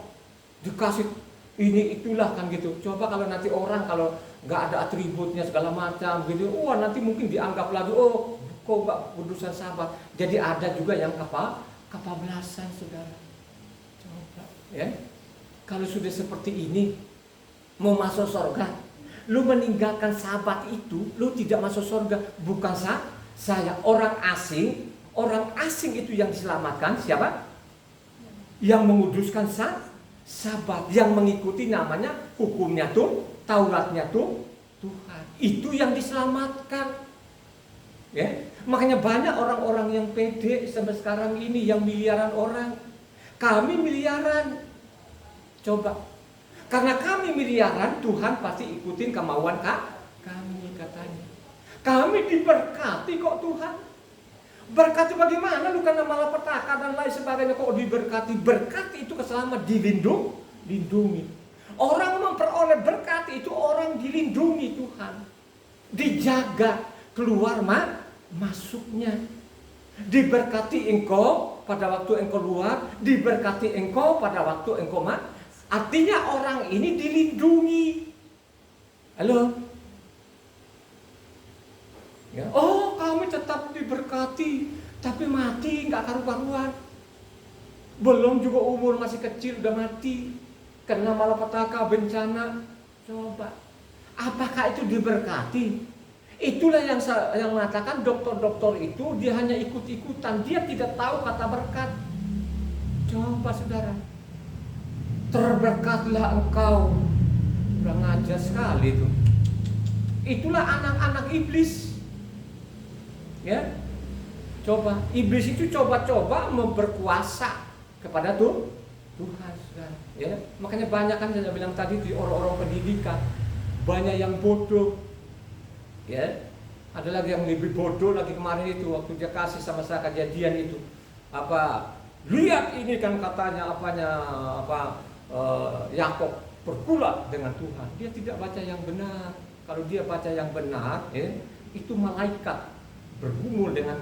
dikasih ini itulah kan gitu. Coba kalau nanti orang kalau nggak ada atributnya segala macam gitu, nanti mungkin dianggap lagi kok nggak kudusan Sabat. Jadi ada juga yang kepabalasan saudara. Coba, ya. Kalau sudah seperti ini, mau masuk surga, lu meninggalkan Sabat itu, lu tidak masuk surga. Bukan saya, orang asing itu yang diselamatkan. Siapa? Yang menguduskan Sabat, yang mengikuti namanya hukumnya tuh, Tauratnya tuh Tuhan. Itu yang diselamatkan, ya. Makanya banyak orang-orang yang pede sampai sekarang ini, yang miliaran orang. Kami miliaran. Coba, karena kami miliaran, Tuhan pasti ikutin kemauan kami katanya. Kami diberkati kok Tuhan. Berkati bagaimana? Lu karena malapetaka dan lain sebagainya kok diberkati. Berkati itu keselamatan, dilindungi. Orang memperoleh berkat itu orang dilindungi Tuhan. Dijaga keluar masuknya. Diberkati engkau pada waktu engkau luar, diberkati engkau pada waktu engkau Artinya orang ini dilindungi. Halo? Ya. Kami tetap diberkati, tapi mati nggak karu-karuan. Belum juga umur masih kecil udah mati, kena malapetaka, bencana. Coba, apakah itu diberkati? Itulah yang mengatakan dokter-dokter itu dia hanya ikut-ikutan, dia tidak tahu kata berkat. Coba saudara, terberkatlah engkau. Kurang ajar sekali. tadi itu. Itulah anak-anak iblis. Ya. Coba, iblis itu coba-coba berkuasa kepada Tuhan, saudara. Ya, makanya banyak kan saya bilang tadi di orang-orang pendidikan, banyak yang bodoh. Ya. Ada lagi yang lebih bodoh lagi kemarin itu waktu dia kasih sama saya kejadian itu. Lihat ini kan katanya Yakob bergulat dengan Tuhan. Dia tidak baca yang benar. Kalau dia baca yang benar, itu malaikat bergumul dengan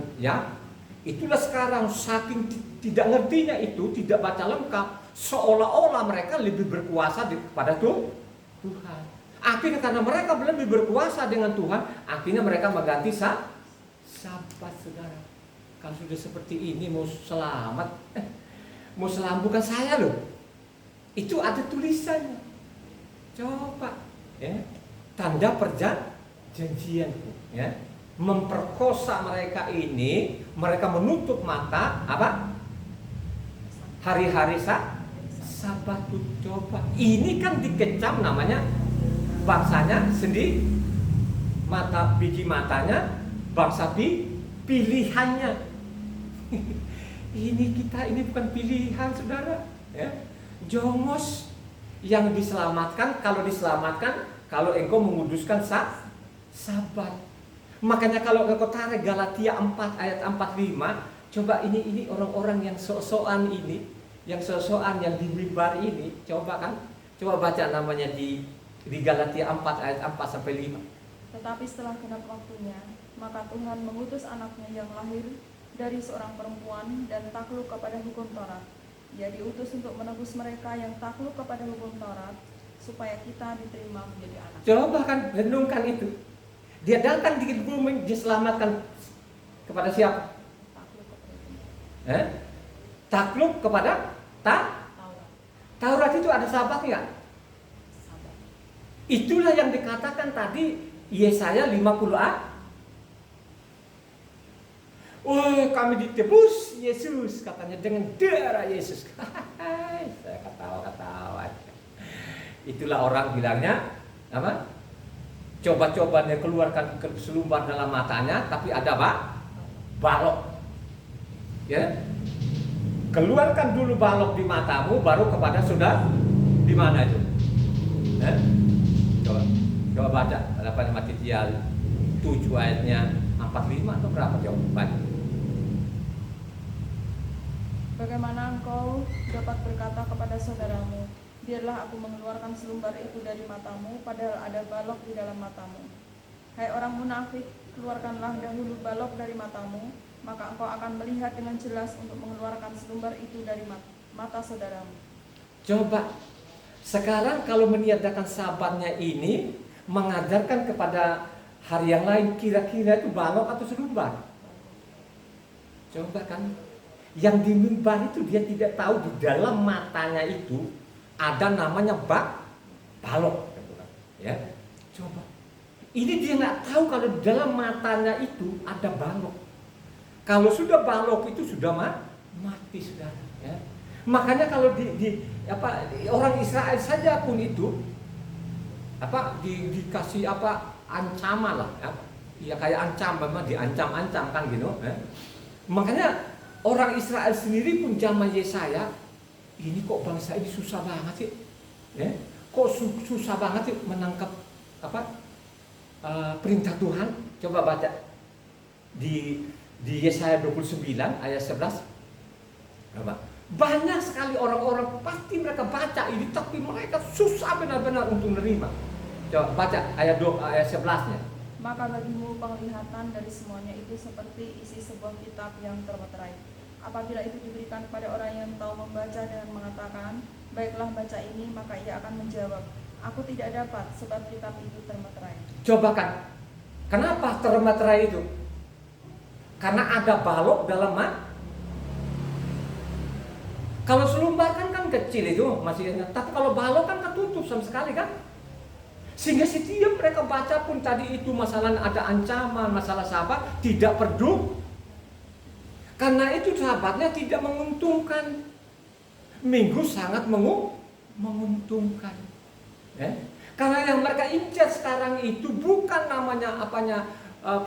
itulah sekarang saking tidak ngertinya itu, tidak baca lengkap, seolah-olah mereka lebih berkuasa kepada Tuhan. Akhirnya karena mereka lebih berkuasa dengan Tuhan, akhirnya mereka mengganti Sabat, saudara. Kalau sudah seperti ini mau selamat, mau selamat bukan saya loh. Itu ada tulisannya. Coba, ya, tanda perjanjian, ya. Memperkosa mereka ini, mereka menutup mata hari-hari Sabat. Coba, ini kan dikecam namanya bangsanya sendiri, biji matanya bangsa pilihannya. Ini bukan pilihan, saudara, ya. Jongos yang diselamatkan, kalau engkau menguduskan Sabat. Makanya kalau engkau tarik Galatia 4 ayat 45, coba ini orang-orang yang sok-sokan ini, yang di mimbar ini, coba baca namanya di Galatia 4 ayat 4 sampai 5. Tetapi setelah genap waktunya, maka Tuhan mengutus anaknya yang lahir dari seorang perempuan dan takluk kepada hukum Taurat. Ia diutus untuk menebus mereka yang takluk kepada hukum Taurat, supaya kita diterima menjadi anak. Coba kan renungkan itu. Dia datang di bumi, diselamatkan kepada siapa? Takluk kepada Taurat itu ada Sabat nggak? Itulah yang dikatakan tadi Yesaya 50a. Kami ditebus Yesus, katanya dengan darah Yesus. Saya ketawa-ketawa. Itulah orang bilangnya apa? Coba-coba dia keluarkan selumbar dalam matanya, tapi ada balok. Ya, keluarkan dulu balok di matamu, baru kepada saudara. Di mana itu? Coba baca pada Matitia 7 ayatnya 45 atau berapa jawabannya? Bagaimana engkau dapat berkata kepada saudaramu, biarlah aku mengeluarkan selumbar itu dari matamu, padahal ada balok di dalam matamu. Hai orang munafik, keluarkanlah dahulu balok dari matamu, maka engkau akan melihat dengan jelas untuk mengeluarkan selumbar itu dari mata saudaramu. Coba, sekarang kalau meniadakan Sabatnya ini, mengajarkan kepada hari yang lain, kira-kira itu balok atau selumbar? Coba kan, yang di mimbar itu dia tidak tahu di dalam matanya itu ada namanya balok, ya. Coba, ini dia nggak tahu kalau di dalam matanya itu ada balok. Kalau sudah balok itu sudah mati, saudara. Ya. Makanya kalau orang Israel saja pun itu dikasih ancaman lah, ya kayak memang diancam-ancam kan gitu. Ya. Makanya orang Israel sendiri pun zaman Yesaya, ini kok bangsa ini susah banget sih, ya? Kok susah banget sih menangkap perintah Tuhan. Coba baca di Yesaya 29 ayat 11. Banyak sekali orang-orang pasti mereka baca ini, tapi mereka susah benar-benar untuk menerima. Coba baca ayat 11-nya. Maka bagimu penglihatan dari semuanya itu seperti isi sebuah kitab yang termeterai. Apabila itu diberikan kepada orang yang tahu membaca dan mengatakan, baiklah baca ini, maka ia akan menjawab, aku tidak dapat sebab kitab itu termeterai. Coba kan, kenapa termeterai itu? Karena ada balok dalam Kalau selumbar kan kecil itu masih, tapi kalau balok kan ketutup sama sekali kan. Sehingga setiap mereka baca pun tadi itu masalah ada ancaman, masalah Sabat tidak peduli. Karena itu Sabatnya tidak menguntungkan. Minggu sangat menguntungkan. Karena yang mereka incar sekarang itu bukan namanya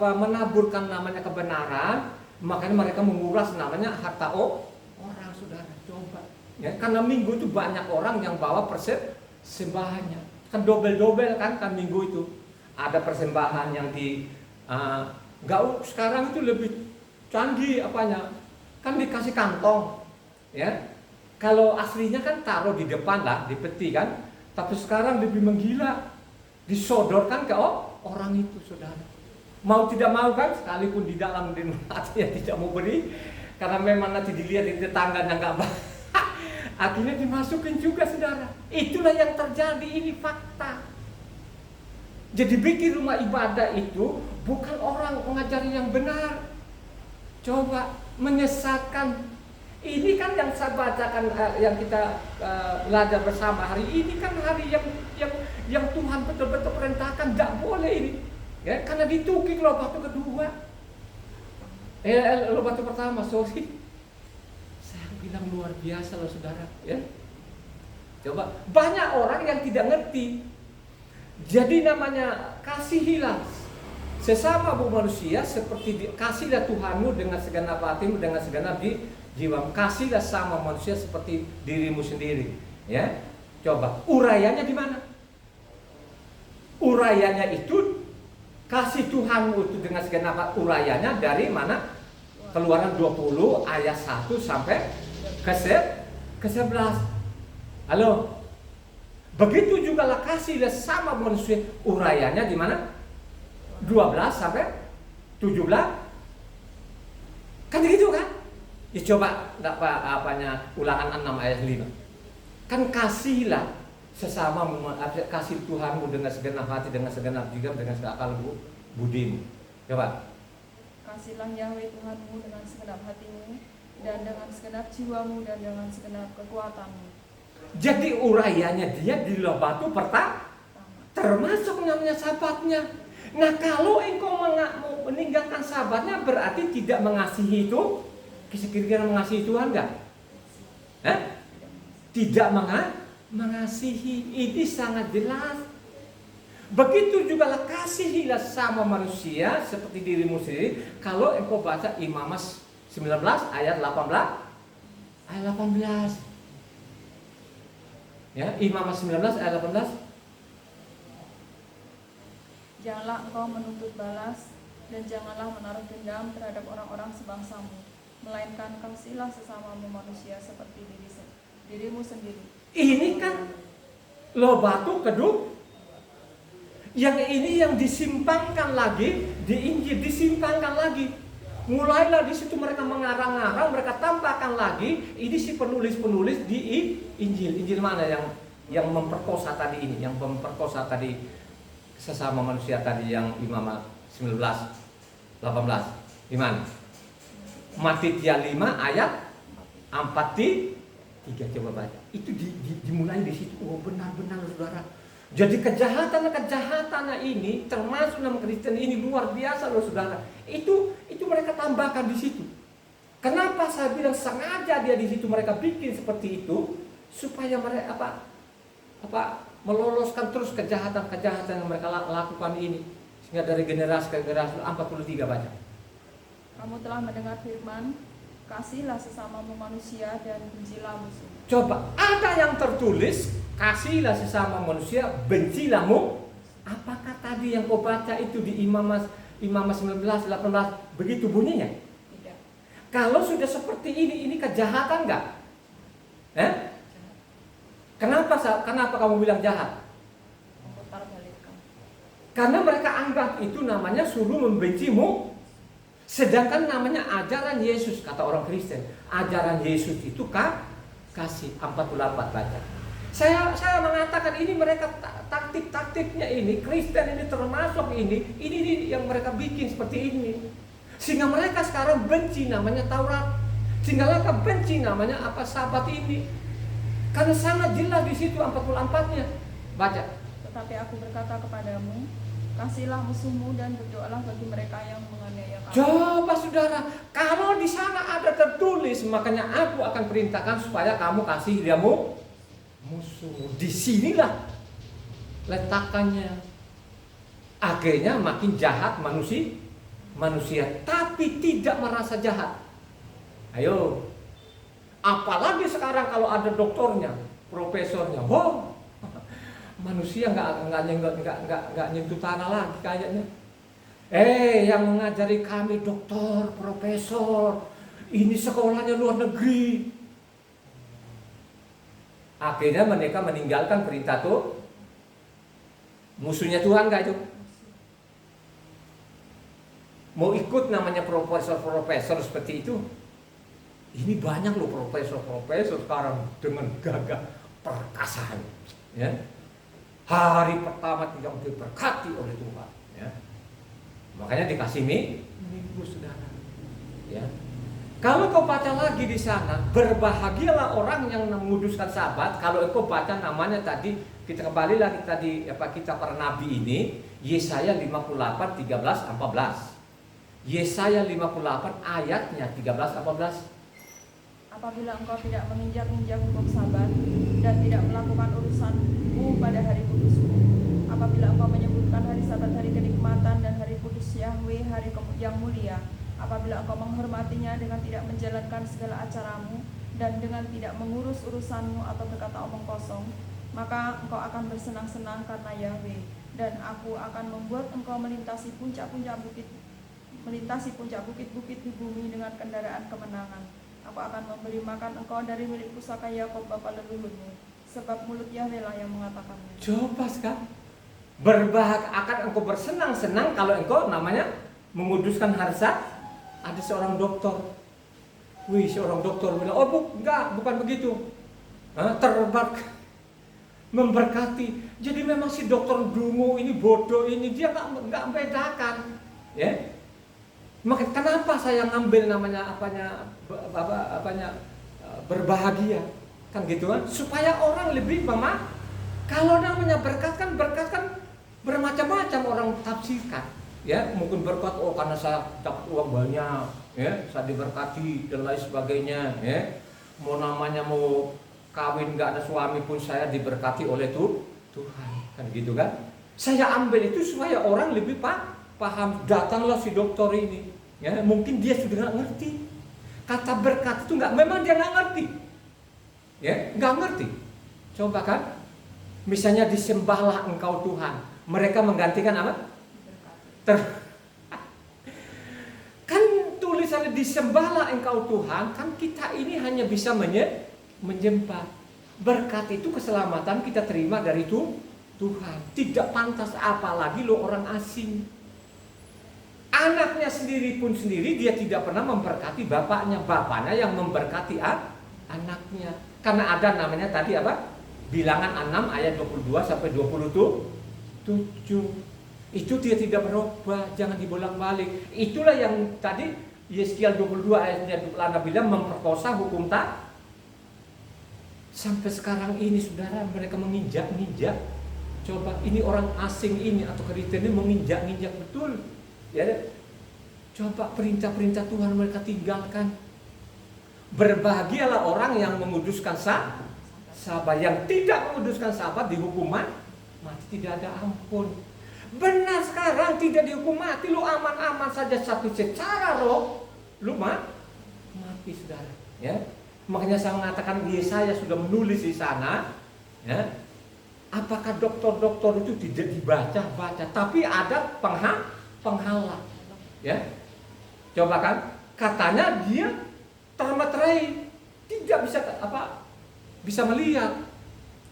menaburkan namanya kebenaran, makanya mereka menguras namanya harta orang, saudara. Coba. Ya, karena minggu itu banyak orang yang bawa persembahannya. Kan dobel-dobel kan minggu itu. Ada persembahan yang sekarang itu lebih canggih apanya. Kan dikasih kantong. Ya. Kalau aslinya kan taruh di depan lah, di peti kan. Tapi sekarang lebih menggila, disodorkan ke orang itu, saudara. Mau tidak mau kan, sekalipun di dalam hati tidak mau beri, karena memang nanti dilihat di tetangganya nggak baik. Akhirnya dimasukin juga, saudara. Itulah yang terjadi, ini fakta. Jadi bikin rumah ibadah itu bukan orang mengajari yang benar. Coba menyesatkan. Ini kan yang saya bacakan, yang kita belajar bersama hari ini kan hari yang Tuhan betul-betul perintahkan tidak boleh ini, ya, karena ditukik loh batu kedua, loh batu pertama, sorry, saya bilang luar biasa loh, saudara, ya. Coba banyak orang yang tidak ngerti, jadi namanya kasihilah sesama manusia seperti kasihlah Tuhanmu dengan segenap hatimu, dengan segenap jiwa. Kasihlah sama manusia seperti dirimu sendiri, ya. Coba urayanya di mana? Urayanya itu kasih Tuhanmu itu dengan segenap urayanya dari mana? Keluaran 20 ayat 1 sampai ke 11. Halo. Begitu juga lah kasihlah sama manusia, urayanya di mana? 12 sampai 17. Kan gitu kan? Ya coba Ulangan 6 ayat 5. Kan kasihlah sesama, kasih Tuhanmu dengan segenap hati, dengan segenap jiwa, dengan seakal budimu. Coba. Kasihlah Yahweh Tuhanmu dengan segenap hatimu dan dengan segenap jiwamu dan dengan segenap kekuatanmu. Jadi urayanya dia di batu pertama, termasuk namanya sahabatnya. Nah, kalau engkau meninggalkan sahabatnya berarti tidak mengasihi itu. Kira-kira mengasihi Tuhan enggak? Tidak mengasihi. Ini sangat jelas. Begitu juga lah kasihilah sama manusia seperti dirimu sendiri. Kalau engkau baca Imamas 19 ayat 18. Ayat 18. Ya, Imamas 19 ayat 18. Janganlah engkau menuntut balas dan janganlah menaruh dendam terhadap orang-orang sebangsamu, melainkan kasihlah sesamamu manusia seperti dirimu sendiri. Ini kan loh batu kedua. Yang ini yang disimpangkan lagi di Injil, disimpangkan lagi. Mulailah di situ mereka mengarang-arang, mereka tambahkan lagi. Ini si penulis-penulis di Injil. Injil mana yang memperkosa tadi ini, yang memperkosa tadi sesama manusia tadi yang Imamat 19 18. Di mana? Matitia 5 ayat 43. Coba baca. Itu dimulai di situ. Oh, benar-benar saudara. Jadi kejahatan ini termasuk nama Kristen ini luar biasa loh saudara. Itu mereka tambahkan di situ. Kenapa saya bilang sengaja dia di situ mereka bikin seperti itu supaya mereka meloloskan terus kejahatan yang mereka lakukan ini sehingga dari generasi ke generasi. 43 baca. Kamu telah mendengar firman, kasihlah sesamamu manusia dan bencilah musuh. Coba ada yang tertulis kasihlah sesama manusia, bencilah musuh. Apakah tadi yang kau baca itu di Imamas 19 18 begitu bunyinya? Tidak. Kalau sudah seperti ini kejahatan enggak? Kenapa kamu bilang jahat? Karena mereka anggap itu namanya suruh membencimu. Sedangkan namanya ajaran Yesus, kata orang Kristen. Ajaran Yesus itu kasih. 48 baca. Saya mengatakan ini mereka taktik-taktiknya ini, Kristen ini termasuk ini yang mereka bikin seperti ini. Sehingga mereka sekarang benci namanya Taurat. Sehingga mereka benci namanya sahabat ini. Karena sangat jelas di situ 44-nya. Baca. Tetapi aku berkata kepadamu, kasihlah musuhmu dan berdoalah bagi mereka yang menganiaya kamu. Coba saudara, kalau di sana ada tertulis, makanya aku akan perintahkan supaya kamu kasih dia musuhmu. Disinilah letakannya. Akhirnya makin jahat manusia, tapi tidak merasa jahat. Ayo, apalagi sekarang kalau ada doktornya, profesornya, wow, manusia nggak nyentuh tanah lagi kayaknya. Yang mengajari kami doktor, profesor, ini sekolahnya luar negeri. Akhirnya mereka meninggalkan perintah tuh musuhnya Tuhan nggak itu? Mau ikut namanya profesor seperti itu. Ini banyak loh profesor sekarang dengan gagah perkasaan. Ya. Hari pertama tidak diberkati oleh Tuhan. Ya. Makanya dikasih minggu saudara. Ya. Kalau kau baca lagi di sana, berbahagialah orang yang menguduskan Sabat. Kalau engkau baca namanya tadi, kita kembali lagi tadi kita para nabi ini, Yesaya 58 13 14. Yesaya 58 ayatnya 13-14. Apabila engkau tidak menginjak-injak hukum Sabat dan tidak melakukan urusanmu pada hari kudusku, apabila engkau menyebutkan hari Sabat hari kenikmatan dan hari kudus Yahweh hari yang mulia, apabila engkau menghormatinya dengan tidak menjalankan segala acaramu dan dengan tidak mengurus urusanmu atau berkata omong kosong, maka engkau akan bersenang-senang karena Yahweh, dan aku akan membuat engkau melintasi puncak-puncak bukit-bukit di bumi dengan kendaraan kemenangan. Aku akan memberi makan engkau dari milik pusaka Yakob bapa leluhurmu, sebab mulut Yahweh lah yang mengatakannya. Coba sekarang, akan engkau bersenang-senang kalau engkau namanya menguduskan harsa. Ada seorang dokter, seorang dokter bilang, bukan begitu. Memberkati. Jadi memang si dokter dungu ini bodoh ini dia nggak membedakan, ya. Maka kenapa saya ngambil namanya berbahagia, kan gitu kan? Supaya orang lebih kalau namanya berkat kan bermacam-macam orang tafsirkan, ya. Mungkin berkat karena saya dapat uang banyak, ya, saya diberkati dan lain sebagainya, ya. Mau kawin nggak ada suami pun saya diberkati oleh Tuhan, kan gitu kan? Saya ambil itu supaya orang lebih paham. Datanglah si dokter ini. Ya, mungkin dia sudah nggak ngerti kata berkat itu memang dia nggak ngerti, ya, nggak ngerti. Coba kan, misalnya disembahlah engkau Tuhan, mereka menggantikan apa? Kan tulisannya disembahlah engkau Tuhan, kan kita ini hanya bisa menyembah. Berkat itu keselamatan kita terima dari Tuhan, tidak pantas apalagi lo orang asing. Anaknya sendiri dia tidak pernah memberkati bapaknya yang memberkati anaknya. Karena ada namanya tadi apa? Bilangan 6 ayat 22 sampai 27. Itu dia tidak berubah, jangan dibolak-balik. Itulah yang tadi Yeskiel 22 ayatnya Allah bilang memperkosa hukum tak. Sampai sekarang ini saudara mereka menginjak-injak. Coba ini orang asing ini atau Kristen ini menginjak-injak betul. Ya, coba perintah-perintah Tuhan mereka tinggalkan. Berbahagialah orang yang menguduskan Sabat, yang tidak menguduskan Sabat dihukum mati, tidak ada ampun. Benar sekarang tidak dihukum mati, lu aman-aman saja, tapi secara roh lu mati saudara. Ya, makanya saya mengatakan Yesaya sudah menulis di sana. Ya, apakah dokter-dokter itu tidak dibaca, tapi ada penghalang, ya. Coba kan, katanya dia termeterai, tidak bisa melihat,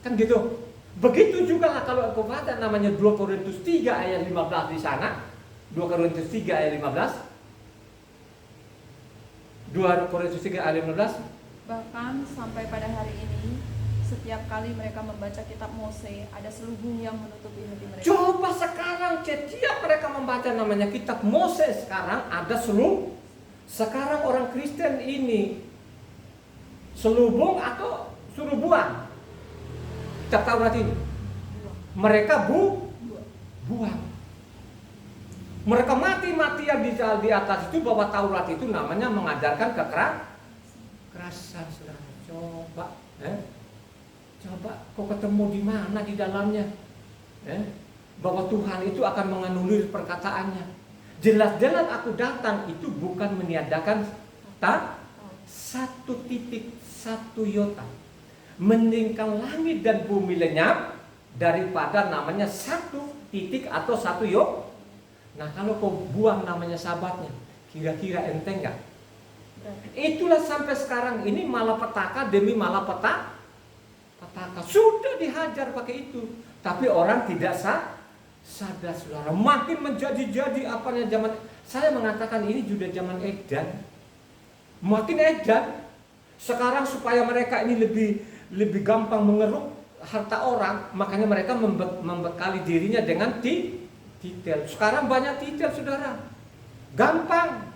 kan gitu. Begitu juga lah kalau aku baca namanya 2 Korintus 3 ayat 15 di sana, 2 Korintus 3 ayat 15, 2 Korintus 3 ayat 15. Bahkan sampai pada hari ini, setiap kali mereka membaca kitab Mose, ada selubung yang menutupi hati mereka. Coba sekarang setiap mereka membaca namanya kitab Mose, sekarang ada selubung. Sekarang orang Kristen ini selubung atau suruh buang kitab Taurat ini. Mereka buang. Mereka mati-matian di atas itu bahwa Taurat itu namanya mengajarkan kekerasan, saudara. Coba kok ketemu di mana di dalamnya? Ya, bahwa Tuhan itu akan menganulir perkataannya. Jelas-jelas aku datang itu bukan meniadakan satu titik, satu iota. Mendingkan langit dan bumi lenyap daripada namanya satu titik atau satu iota. Nah, kalau kau buang namanya sabatnya, kira-kira enteng gak? Itulah sampai sekarang ini malapetaka demi malapetaka. Sudah dihajar pakai itu, tapi orang tidak sadar, saudara. Makin menjadi-jadi apanya zaman. Saya mengatakan ini juga zaman edan. Makin edan. Sekarang supaya mereka ini lebih gampang mengeruk harta orang, makanya mereka membekali dirinya dengan titel. Sekarang banyak titel, saudara. Gampang.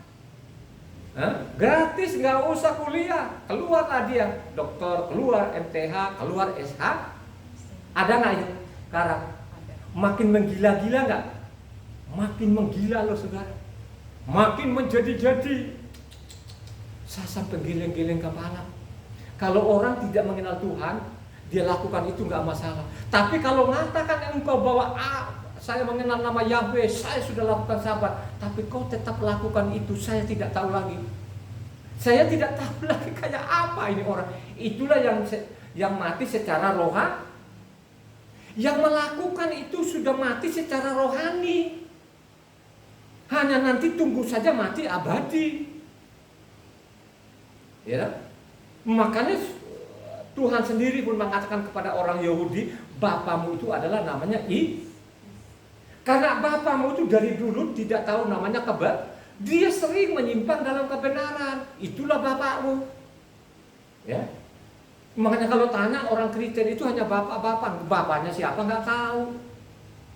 Gratis, nggak usah kuliah, keluarlah dia dokter, keluar MTH, keluar SH. Ada nggak itu sekarang? Makin menggila-gila nggak? Makin menggila loh, saudara. Makin menjadi-jadi. Saya sampai geleng-geleng kepala. Kalau orang tidak mengenal Tuhan, dia lakukan itu nggak masalah. Tapi kalau mengatakan engkau bawa saya mengenal nama Yahweh, saya sudah lakukan sabat, tapi kau tetap lakukan itu, saya tidak tahu lagi. Saya tidak tahu lagi kayak apa ini orang. Itulah yang mati secara rohani. Yang melakukan itu sudah mati secara rohani. Hanya nanti tunggu saja mati abadi. Ya. Makanya Tuhan sendiri pun mengatakan kepada orang Yahudi, bapamu itu adalah namanya karena bapamu itu dari dulu tidak tahu namanya dia sering menyimpang dalam kebenaran. Itulah bapakmu. Ya. Makanya kalau tanya orang Kristen itu hanya bapak-bapak. Bapaknya siapa nggak tahu.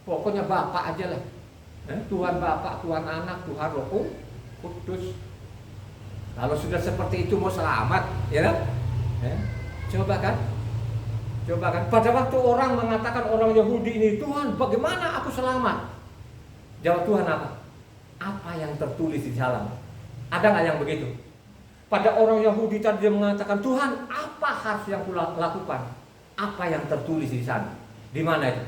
Pokoknya bapak aja lah. Tuhan Bapak, Tuhan Anak, Tuhan Roh Kudus. Kalau sudah seperti itu mau selamat, ya? Coba kan? Pada waktu orang mengatakan orang Yahudi ini, Tuhan bagaimana aku selamat? Jawab Tuhan apa? Apa yang tertulis di dalam? Ada nggak yang begitu? Pada orang Yahudi tadi dia mengatakan, Tuhan apa harus yang lakukan? Apa yang tertulis di sana? Di mana itu?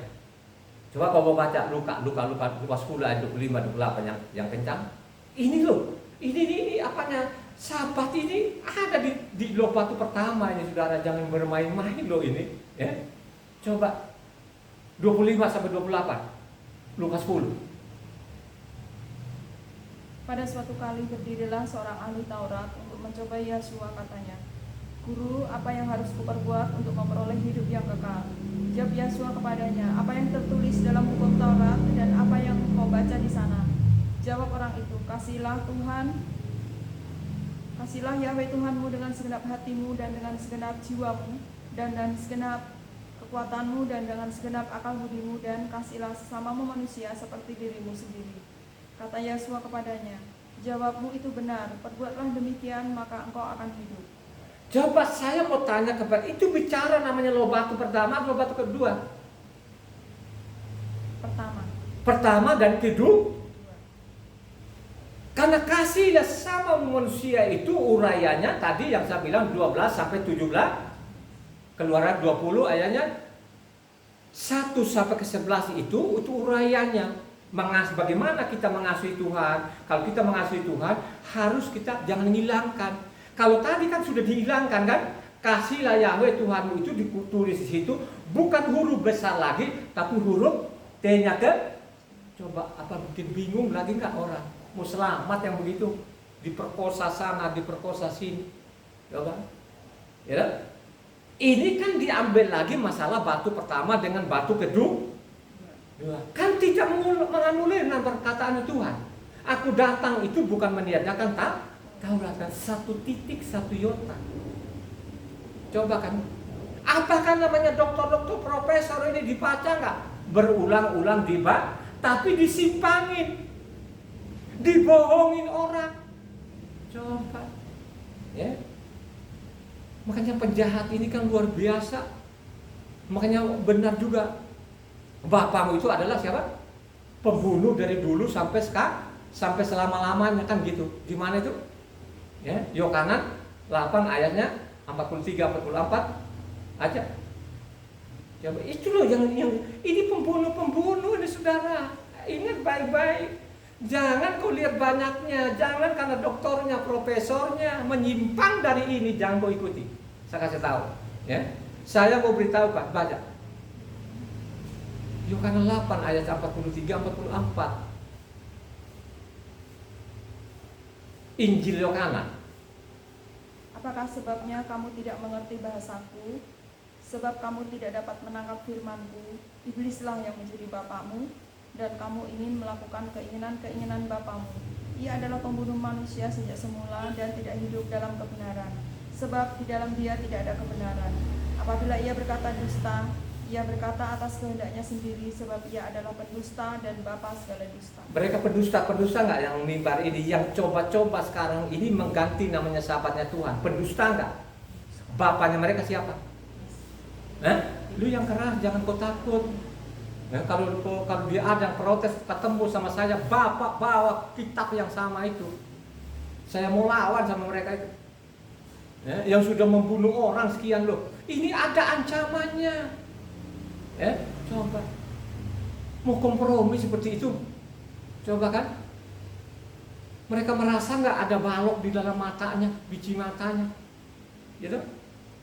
Coba kau baca Lukas 10 ayat 25 28 yang kencang. Ini loh, ini apanya? Sabat ini ada di loh batu pertama ini, saudara, jangan bermain-main loh ini. Ya. Coba 25 sampai 28 Lukas 10. Pada suatu kali berdirilah seorang ahli Taurat untuk mencoba Yesua, katanya, Guru, apa yang harus kuperbuat untuk memperoleh hidup yang kekal? Jawab Yesua kepadanya, apa yang tertulis dalam hukum Taurat dan apa yang kau baca di sana? Jawab orang itu, Kasihlah Yahweh Tuhanmu dengan segenap hatimu dan dengan segenap jiwamu dan segenap kekuatanmu dan dengan segenap akal budimu, dan kasihlah sesamamu manusia seperti dirimu sendiri. Kata Yesua kepadanya, jawabmu itu benar, perbuatlah demikian maka engkau akan hidup. Coba saya mau tanya kepada, itu bicara namanya loh batu pertama atau batu kedua? Pertama dan kedua. Karena kasih sama manusia itu uraiannya tadi yang saya bilang 12 sampai 17. Keluaran 20 ayatnya 1 sampai ke 11 itu uraiannya. Bagaimana kita mengasihi Tuhan? Kalau kita mengasihi Tuhan, harus kita jangan hilangkan. Kalau tadi kan sudah dihilangkan kan? Kasihlah Yahweh Tuhanmu itu ditulis di situ, bukan huruf besar lagi, tapi huruf T-nya ke. Coba apa bikin bingung lagi nggak orang? Mau selamat yang begitu, diperkosa sana, diperkosa sini, coba, ya. Ini kan diambil lagi masalah batu pertama dengan batu kedua, kan tidak menganulir perkataan Tuhan. Aku datang itu bukan meniadakan Taurat, kan satu titik satu iota. Coba kan, apakah namanya dokter profesor ini dibaca nggak? Berulang-ulang dibaca, tapi disimpangin. Dibohongin orang. Coba. Ya. Makanya penjahat ini kan luar biasa. Makanya benar juga. Bapakmu itu adalah siapa? Pembunuh dari dulu sampai sekarang, sampai selama-lamanya kan gitu. Di mana itu? Ya, Yohanes 8 ayatnya 43 44 aja. Ya, itu loh yang ini pembunuh ini saudara. Ingat baik-baik. Jangan kau lihat banyaknya, jangan karena doktornya, profesornya menyimpang dari ini, jangan kau ikuti. Saya kasih tahu, ya. Saya mau beritahu Pak, baca. Yohanes 8 ayat 43-44. Injil Yohanes. Apakah sebabnya kamu tidak mengerti bahasaku? Sebab kamu tidak dapat menangkap firmanku. Iblislah yang menjadi bapakmu, dan kamu ingin melakukan keinginan-keinginan bapamu. Ia adalah pembunuh manusia sejak semula dan tidak hidup dalam kebenaran, sebab di dalam dia tidak ada kebenaran. Apabila ia berkata dusta, ia berkata atas kehendaknya sendiri, sebab ia adalah pendusta dan bapa segala dusta. Mereka pendusta nggak yang mimbar ini, yang coba-coba sekarang ini mengganti namanya sahabatnya Tuhan. Pendusta nggak? Bapaknya mereka siapa? Lu yang keras, jangan kau takut. Kalau dia ada yang protes ketemu sama saya, Bapak bawa kitab yang sama itu. Saya mau lawan sama mereka itu. Yang sudah membunuh orang sekian loh. Ini ada ancamannya. Coba. Mau kompromi seperti itu. Coba kan. Mereka merasa nggak ada balok di dalam matanya, biji matanya. Gitu?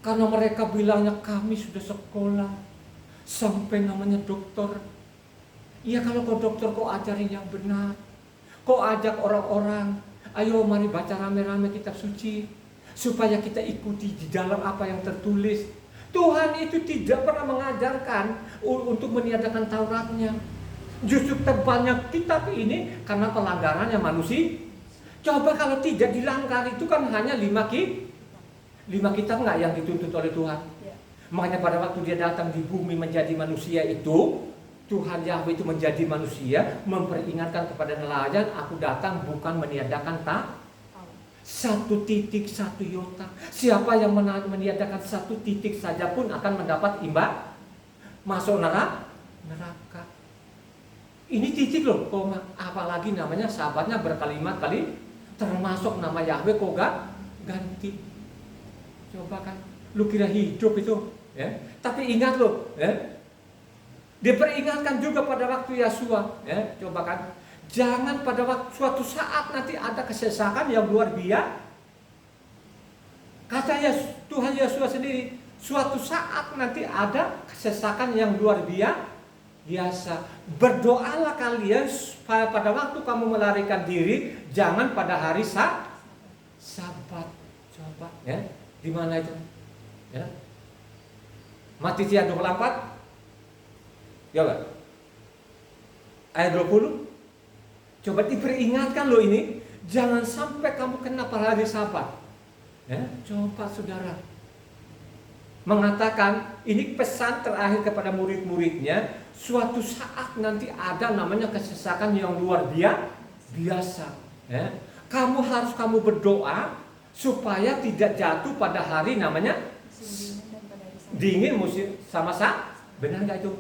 Karena mereka bilangnya kami sudah sekolah sampai namanya dokter. Iya, kalau kau dokter kau ajarin yang benar. Kau ajak orang-orang, ayo mari baca rame-rame kitab suci supaya kita ikuti di dalam apa yang tertulis. Tuhan itu tidak pernah mengajarkan untuk meniadakan Tauratnya. Justru tebalnya kitab ini karena pelanggarannya manusia. Coba kalau tidak dilanggar itu kan hanya 5 kitab nggak yang dituntut oleh Tuhan. Ya. Makanya pada waktu dia datang di bumi menjadi manusia itu, Tuhan Yahweh itu menjadi manusia, memperingatkan kepada nelayan, aku datang bukan meniadakan satu titik, satu iota. Siapa yang meniadakan satu titik saja pun akan mendapat imbas masuk neraka. Ini titik loh, apalagi namanya sahabatnya berkalimat kali, termasuk nama Yahweh kok ganti. Coba kan, lu kira hidup itu, ya? Tapi ingat loh, ya? Dia peringatkan juga pada waktu Yesua, ya? Coba kan, jangan pada waktu suatu saat nanti ada kesesakan yang luar biasa. Kata Tuhan Yesua sendiri, suatu saat nanti ada kesesakan yang luar biasa. Berdoalah kalian pada waktu kamu melarikan diri, jangan pada hari Sabat. Coba, ya. Di mana itu? Ya. Matius 24. Ya kan? Ayat 20. Coba diperingatkan loh ini, jangan sampai kamu kena pada hari Sabat. Ya, coba saudara. Mengatakan ini pesan terakhir kepada murid-muridnya, suatu saat nanti ada namanya kesesakan yang luar biasa. Ya. Kamu berdoa supaya tidak jatuh pada hari namanya dingin musim sama-sama. Benar nggak itu?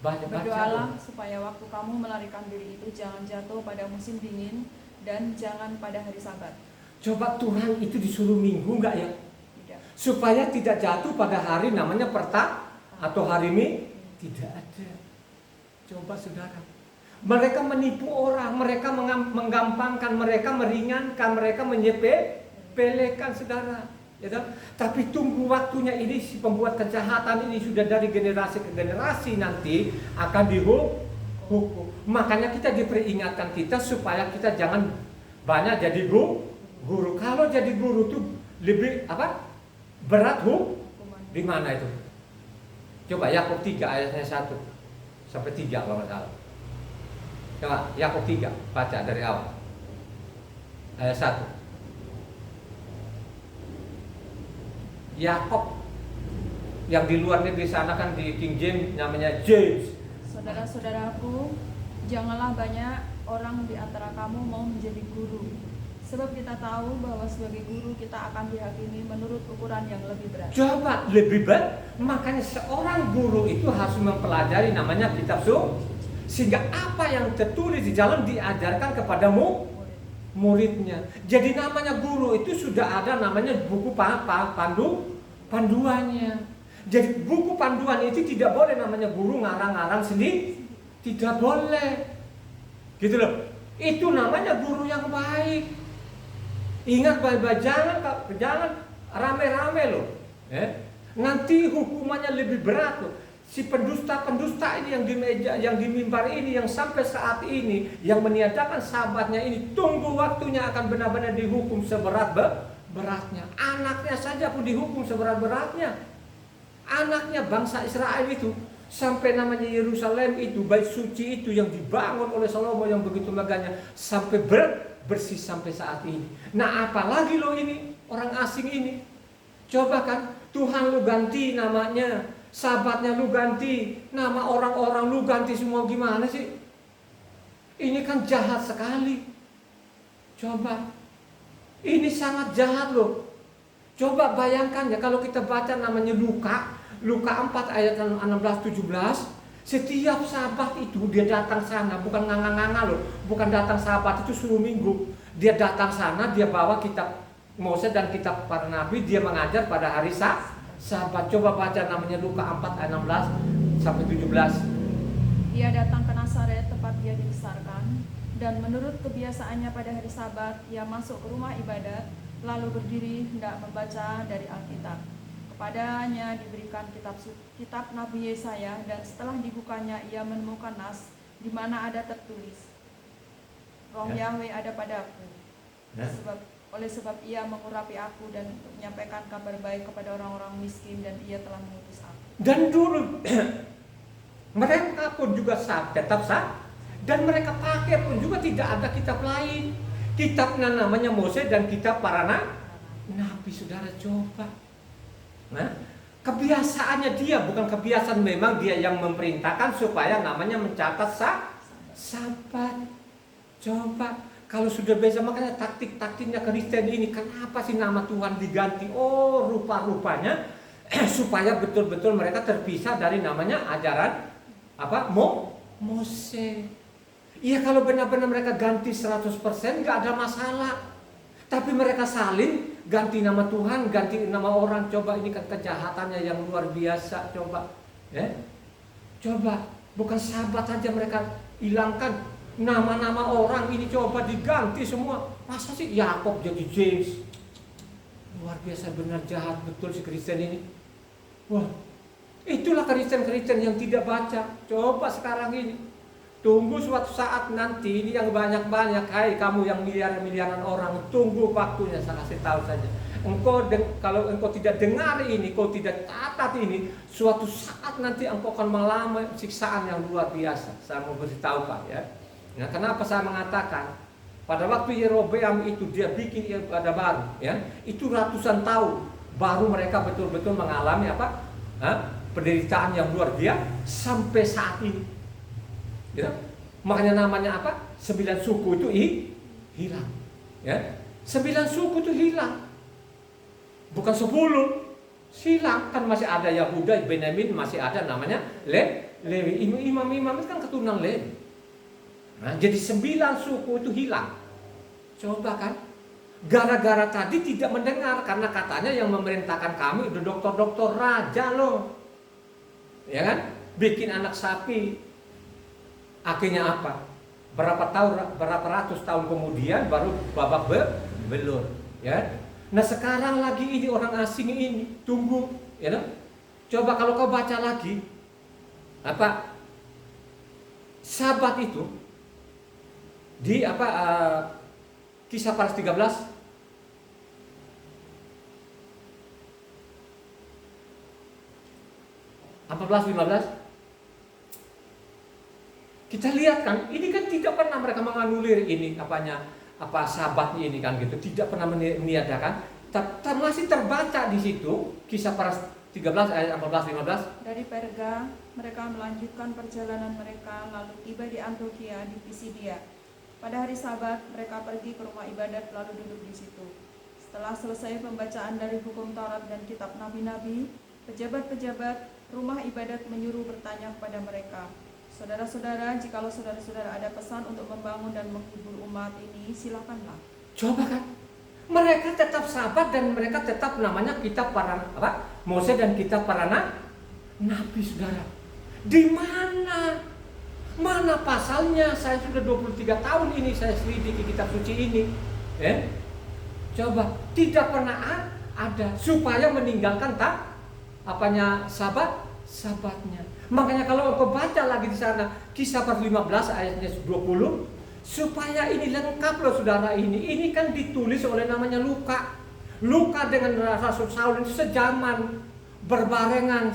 Berdoalah supaya waktu kamu melarikan diri itu jangan jatuh pada musim dingin dan jangan pada hari Sabat. Coba Tuhan itu disuruh minggu nggak ya? Tidak. Supaya tidak jatuh pada hari namanya atau hari tidak ada. Coba saudara. Mereka menipu orang, mereka menggampangkan, mereka meringankan, mereka menyepelekan saudara. Ya, tapi tunggu waktunya ini si pembuat kejahatan ini sudah dari generasi ke generasi nanti akan dihukum. Makanya kita diperingatkan kita supaya kita jangan banyak jadi guru. Kalau jadi guru tuh lebih berat di mana itu? Coba Yakub 3 ayatnya 1 sampai 3 kalau nggak salah. Coba Yakub 3 baca dari awal ayat 1. Yakob yang di luar negeri sana kan di King James namanya James. Saudara-saudaraku, janganlah banyak orang di antara kamu mau menjadi guru. Sebab kita tahu bahwa sebagai guru kita akan dihakimi menurut ukuran yang lebih berat. Coba lebih berat, makanya seorang guru itu harus mempelajari namanya kitab suci. Sehingga apa yang tertulis di dalam diajarkan kepadamu muridnya. Jadi namanya guru itu sudah ada namanya buku panduannya. Jadi buku panduan itu tidak boleh namanya guru ngarang-ngarang sendiri. Tidak boleh. Gitu loh. Itu namanya guru yang baik. Ingat baik-baik, jangan rame-rame loh. Nanti hukumannya lebih berat loh. Si pendusta-pendusta ini yang di meja, yang di mimbar ini, yang sampai saat ini yang meniadakan sahabatnya ini, tunggu waktunya akan benar-benar dihukum seberat-beratnya. Anaknya saja pun dihukum seberat-beratnya. Anaknya bangsa Israel itu, sampai namanya Yerusalem itu, bait suci itu yang dibangun oleh Salomo yang begitu megahnya, sampai bersih sampai saat ini. Nah, apalagi lo ini orang asing ini. Coba kan, Tuhan lu ganti namanya, sahabatnya lu ganti, nama orang-orang lu ganti semua, gimana sih? Ini kan jahat sekali. Coba, ini sangat jahat loh. Coba bayangkan ya, kalau kita baca namanya Luka 4 ayat 16-17, setiap sahabat itu dia datang sana, bukan nganga-nganga loh, bukan datang sahabat itu suruh minggu. Dia datang sana, dia bawa kitab Moses dan kitab para nabi, dia mengajar pada hari sahabat. Coba baca namanya Luka 4 ayat 16-17. Ia datang ke Nazaret tempat dia dibesarkan, dan menurut kebiasaannya pada hari Sabat ia masuk ke rumah ibadat, lalu berdiri hendak membaca dari Alkitab. Kepadanya diberikan kitab Nabi Yesaya, dan setelah dibukanya ia menemukan nas di mana ada tertulis, Roh Yahweh ada padaku, oleh sebab ia mengurapi aku dan untuk menyampaikan kabar baik kepada orang-orang miskin, dan ia telah mengutus aku. Dan dulu mereka pun juga tetap dan mereka pakai pun juga tidak ada kitab lain. Kitabnya namanya Moses dan kitab para nabi. Saudara coba. Nah, kebiasaannya dia, bukan kebiasaan memang dia yang memerintahkan supaya namanya mencatat sabat. Coba. Kalau sudah biasa, makanya taktiknya Kristen ini, kenapa sih nama Tuhan diganti? Oh, rupa-rupanya supaya betul-betul mereka terpisah dari namanya ajaran Mose. Iya, kalau benar-benar mereka ganti 100% nggak ada masalah. Tapi mereka saling ganti nama Tuhan, ganti nama orang. Coba, ini kan kejahatannya yang luar biasa. Coba, coba, bukan sahabat saja mereka hilangkan. Nama-nama orang ini coba diganti semua. Masa sih Yakob jadi James? Luar biasa, benar jahat betul si Kristen ini. Wah, itulah Kristen-Kristen yang tidak baca. Coba sekarang ini. Tunggu suatu saat nanti ini yang banyak-banyak. Hai kamu yang miliaran-miliaran orang, tunggu waktunya, saya kasih tahu saja. Kalau engkau tidak dengar ini, kau tidak catat ini, suatu saat nanti engkau akan mengalami siksaan yang luar biasa. Saya mau beritahu Pak ya. Nah, kenapa saya mengatakan pada waktu Yerobeam itu dia bikin ibadah baru, ya, itu ratusan tahun baru mereka betul-betul mengalami penderitaan yang luar biasa sampai saat ini. Ya. Makanya namanya apa? 9 suku itu hilang. Ya. 9 suku itu hilang. Bukan 10. Hilang, kan masih ada Yahuda, Benyamin, masih ada namanya Lewi. Imam-imam itu kan keturunan Lewi. Nah, jadi 9 suku itu hilang. Coba kan, gara-gara tadi tidak mendengar, karena katanya yang memerintahkan kami udah dokter-dokter raja loh, ya kan, bikin anak sapi. Akhirnya apa? Berapa ratus tahun kemudian baru babak belur, ya. Nah, sekarang lagi ini orang asing ini tunggu, ya kan? Coba kalau kau baca lagi Sabat itu di Kisah Para 13 14-15 kita lihat kan, ini kan tidak pernah mereka menganulir ini sabatnya ini kan gitu, tidak pernah meniadakan. Masih terbaca di situ Kisah Para 13 ayat 14-15. Dari Perga mereka melanjutkan perjalanan mereka, lalu tiba di Antioquia di Pisidia. Pada hari Sabat mereka pergi ke rumah ibadat lalu duduk di situ. Setelah selesai pembacaan dari hukum Taurat dan kitab nabi-nabi, pejabat-pejabat rumah ibadat menyuruh bertanya kepada mereka, "Saudara-saudara, jikalau saudara-saudara ada pesan untuk membangun dan menghibur umat ini, silakanlah." Coba kan, Mereka tetap sabat dan mereka tetap namanya kitab para Mose dan kitab para nabi, saudara. Di mana? Mana pasalnya? Saya sudah 23 tahun ini saya selidiki kitab suci ini. Coba, tidak pernah ada supaya meninggalkan sabatnya. Makanya kalau engkau baca lagi di sana Kisah 15 ayatnya 20, supaya ini lengkap loh saudara ini. Ini kan ditulis oleh namanya Luka. Luka dengan Rasul Saul itu sejaman, berbarengan,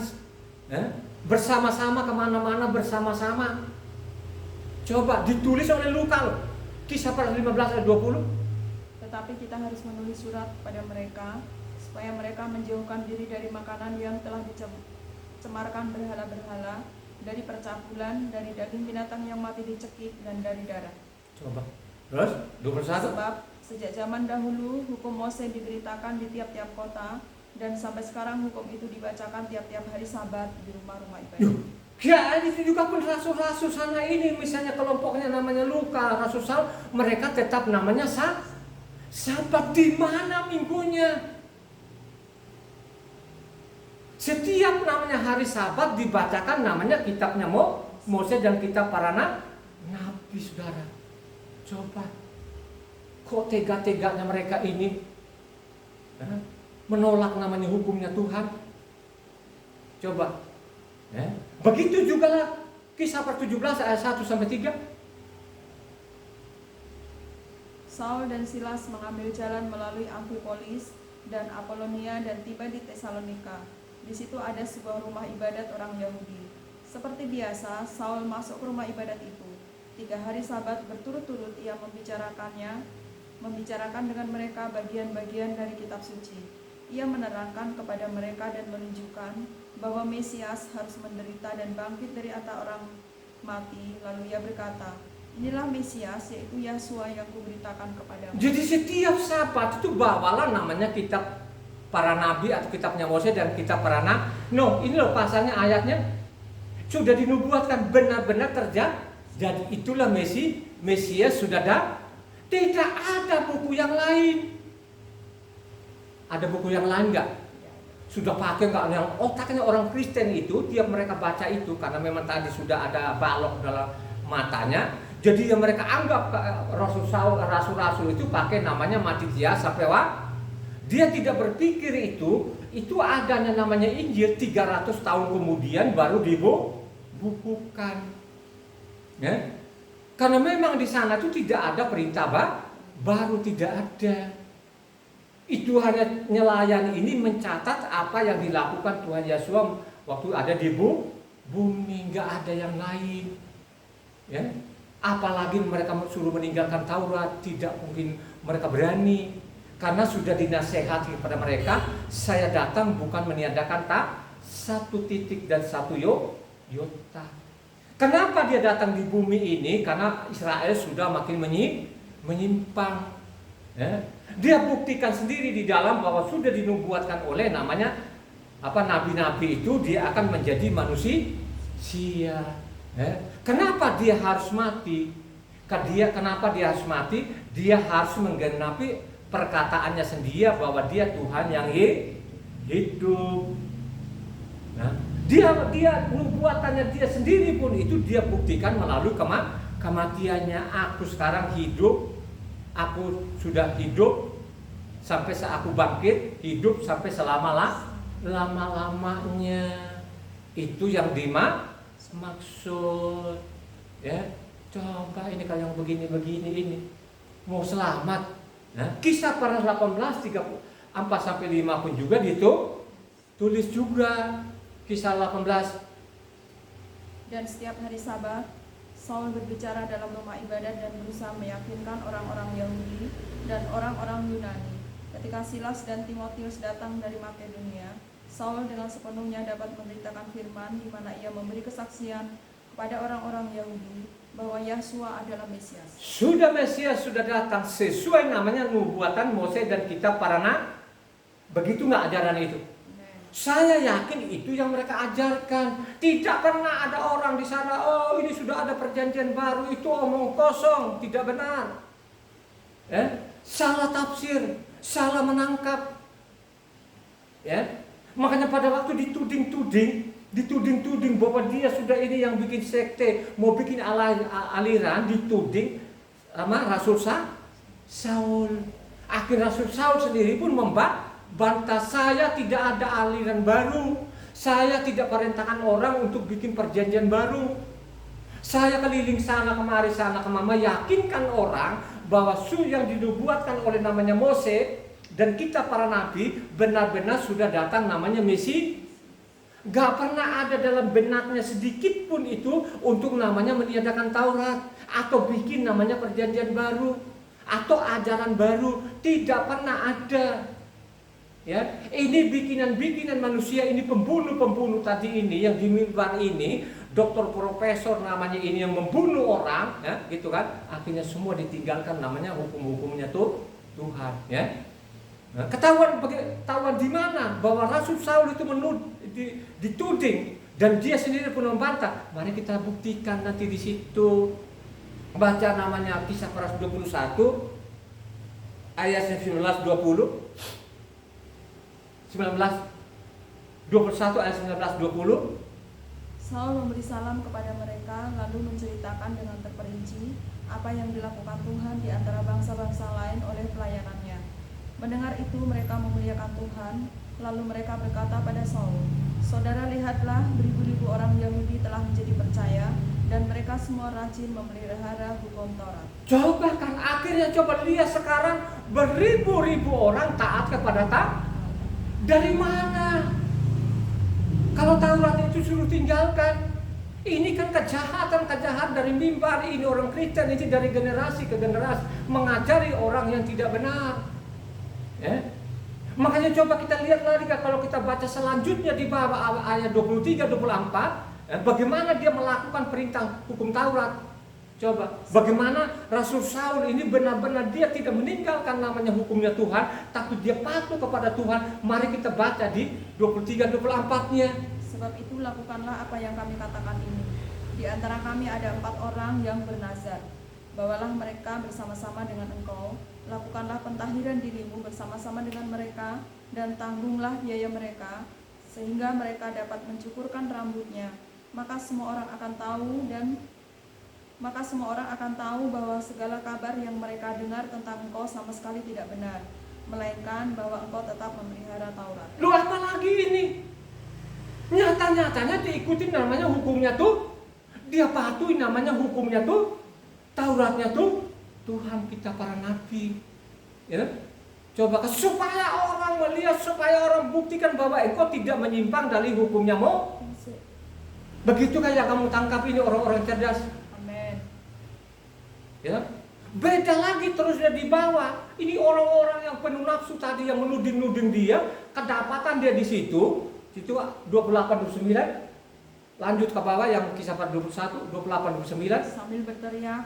bersama-sama kemana-mana bersama-sama. Coba ditulis oleh Luka loh. Kisah 15 ayat 20. Tetapi kita harus menulis surat pada mereka supaya mereka menjauhkan diri dari makanan yang telah dicemarkan berhala-berhala, dari percabulan, dari daging binatang yang mati dicekik, dan dari darah. Coba. Terus 21. Sebab sejak zaman dahulu hukum Mose diberitakan di tiap-tiap kota, dan sampai sekarang hukum itu dibacakan tiap-tiap hari Sabat di rumah-rumah ibadah. Ya, itu juga pun rasul-rasul sana ini, misalnya kelompoknya namanya Luka, Rasul Saul, mereka tetap namanya Sabat. Di mana minggunya? Setiap namanya hari Sabat dibacakan namanya kitabnya Mose dan kitab para nabi, saudara. Coba, kok tega-teganya mereka ini menolak namanya hukumnya Tuhan? Coba. Begitu juga lah Kisah 17 ayat 1-3. Saul dan Silas mengambil jalan melalui Amfipolis dan Apolonia dan tiba di Tesalonika. Di situ ada sebuah rumah ibadat orang Yahudi. Seperti biasa, Saul masuk ke rumah ibadat itu. 3 hari Sabat berturut-turut ia membicarakan dengan mereka bagian-bagian dari kitab suci. Ia menerangkan kepada mereka dan menunjukkan bahwa Mesias harus menderita dan bangkit dari antara orang mati. Lalu ia berkata, inilah Mesias, yaitu Yahsua yang kuberitakan kepadamu. Jadi setiap Sabat itu bawalah namanya kitab para nabi atau kitabnya Mose dan kitab para nabi. Ini loh pasalnya, ayatnya sudah dinubuatkan, benar-benar terjadi. Jadi itulah Mesias sudah ada. Tidak ada buku yang lain. Ada buku yang lain enggak? Sudah pakai enggak? Yang otaknya orang Kristen itu, tiap mereka baca itu, karena memang tadi sudah ada balok dalam matanya. Jadi yang mereka anggap rasul-rasul itu pakai namanya Matitia sampai dia tidak berpikir itu adanya namanya Injil 300 tahun kemudian baru dibukukan. Karena memang di sana itu tidak ada perintah baru, tidak ada. Itu hanya nelayan ini mencatat apa yang dilakukan Tuhan Yesus waktu ada di bumi, nggak ada yang lain. Apalagi mereka suruh meninggalkan Taurat, tidak mungkin mereka berani. Karena sudah dinasehati kepada mereka, saya datang bukan meniadakan satu titik dan satu yota. Kenapa dia datang di bumi ini? Karena Israel sudah makin menyimpang. Dia buktikan sendiri di dalam bahwa sudah dinubuatkan oleh namanya nabi-nabi itu dia akan menjadi manusia. Kenapa dia harus mati? Kenapa dia harus mati? Dia harus menggenapi perkataannya sendiri bahwa dia Tuhan yang hidup. Dia nubuatannya dia sendiri pun itu dia buktikan melalui kematiannya. Aku sekarang hidup, aku sudah hidup sampai saat aku bangkit, hidup sampai selama-lamanya. Itu yang dimaksud. Coba ini kalau yang begini-begini ini mau selamat. Kisah para 18:34-5 pun juga tulis juga Kisah 18. Dan setiap hari Sabat Saul berbicara dalam rumah ibadat dan berusaha meyakinkan orang-orang Yahudi dan orang-orang Yunani. Ketika Silas dan Timotius datang dari Makedonia, Saul dengan sepenuhnya dapat memberitakan firman, di mana ia memberi kesaksian kepada orang-orang Yahudi bahwa Yahsua adalah Mesias. Sudah Mesias sudah datang sesuai namanya nubuatan Mose dan kitab para nabi. Begitu nggak ajaran itu? Saya yakin itu yang mereka ajarkan. Tidak pernah ada orang di sana, ini sudah ada perjanjian baru, itu omong kosong, tidak benar. Salah tafsir. salah menangkap. Ya. Makanya pada waktu dituding bahwa dia sudah ini yang bikin sekte, mau bikin aliran, dituding sama Rasul Saul. Akhir Rasul Saul sendiri pun membantah, saya tidak ada aliran baru. Saya tidak perintahkan orang untuk bikin perjanjian baru. Saya keliling sana kemari meyakinkan orang bahwa yang dinubuatkan oleh namanya Mose dan kita para nabi benar-benar sudah datang namanya Mesias. Gak pernah ada dalam benaknya sedikit pun itu untuk namanya meniadakan Taurat atau bikin namanya perjanjian baru atau ajaran baru. Tidak pernah ada. Ya, ini bikinan manusia, ini pembunuh tadi ini yang di mimbar ini, dokter profesor namanya ini yang membunuh orang, ya, gitu kan? Akhirnya semua ditinggalkan namanya hukum-hukumnya tuh Tuhan, ya. Nah, ketahuan di mana bahwa Rasul Saul itu dituding dan dia sendiri pun membantah. Mari kita buktikan nanti di situ. Baca namanya Kisah Para Rasul 21 ayat 19 21 ayat 19-20. Saul memberi salam kepada mereka lalu menceritakan dengan terperinci apa yang dilakukan Tuhan di antara bangsa-bangsa lain oleh pelayanannya. Mendengar itu mereka memuliakan Tuhan, lalu mereka berkata pada Saul, "Saudara, lihatlah, beribu-ribu orang Yahudi telah menjadi percaya dan mereka semua rajin memelihara hukum Taurat." Coba kan akhirnya lihat sekarang beribu-ribu orang taat kepada Taurat. Dari mana? Kalau Taurat itu suruh tinggalkan. Ini kan kejahatan dari mimbar ini orang Kristen ini dari generasi ke generasi mengajari orang yang tidak benar. Ya. Makanya coba kita lihat lagi kalau kita baca selanjutnya di bawah ayat 23-24, bagaimana dia melakukan perintah hukum Taurat. Coba, bagaimana Rasul Saul ini benar-benar dia tidak meninggalkan namanya hukumnya Tuhan, tapi dia patuh kepada Tuhan. Mari kita baca di 23-24-nya. Sebab itu lakukanlah apa yang kami katakan ini. Di antara kami ada 4 orang yang bernazar. Bawalah mereka bersama-sama dengan engkau. Lakukanlah pentahiran dirimu bersama-sama dengan mereka dan tanggunglah biaya mereka sehingga mereka dapat mencukurkan rambutnya. Maka semua orang akan tahu bahwa segala kabar yang mereka dengar tentang engkau sama sekali tidak benar, melainkan bahwa engkau tetap memelihara Taurat. Lu apa lagi ini? Nyata-nyatanya diikuti namanya hukumnya tuh, dia patuhi namanya hukumnya tuh, Tauratnya tuh Tuhan kita para nabi. Ya? Coba supaya orang melihat, supaya orang buktikan bahwa engkau tidak menyimpang dari hukumnya Mose. Begitu kayak kamu tangkap ini orang-orang cerdas. Amin. Ya. Beda lagi terus dia dibawa. Ini orang-orang yang penuh nafsu tadi yang menuding-nuding dia, kedapatan dia di situ 28-29. Lanjut ke bawah yang Kisah 21 28-29. Sambil berteriak,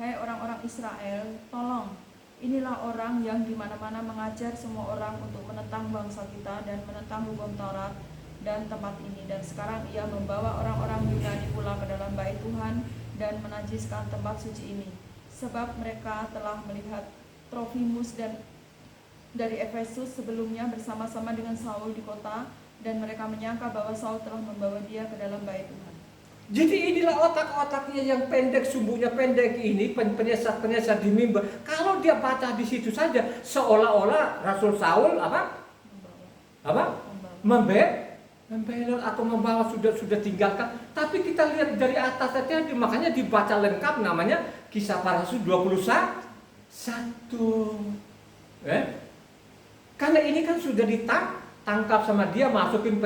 "Hai orang-orang Israel, tolong. Inilah orang yang di mana-mana mengajar semua orang untuk menentang bangsa kita dan menentang hukum Taurat dan tempat ini. Dan sekarang ia membawa orang-orang Yunani pula ke dalam bait Tuhan dan menajiskan tempat suci ini. Sebab mereka telah melihat Trofimus dan dari Efesus sebelumnya bersama-sama dengan Saul di kota, dan mereka menyangka bahwa Saul telah membawa dia ke dalam bait Tuhan." Jadi inilah otak-otaknya yang pendek, sumbunya pendek ini, penyiasat di mimbar. Kalau dia baca di situ saja, seolah-olah Rasul Saul membelot atau membawa sudah tinggalkan. Tapi kita lihat dari atas saja, makanya dibaca lengkap namanya Kisah Para Rasul 21. Karena ini kan sudah ditangkap sama dia, masukin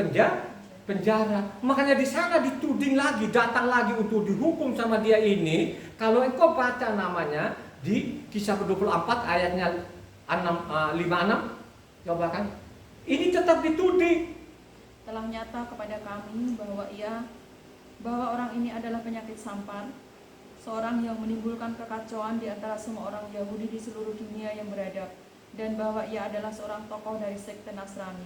penjara. Makanya di sana dituding lagi, datang lagi untuk dihukum sama dia ini. Kalau engkau baca namanya di Kisah 24 ayatnya 56, coba kan. Ini tetap dituding. Telah nyata kepada kami bahwa orang ini adalah penyakit sampar, seorang yang menimbulkan kekacauan di antara semua orang Yahudi di seluruh dunia yang beradab, dan bahwa ia adalah seorang tokoh dari sekte Nasrani.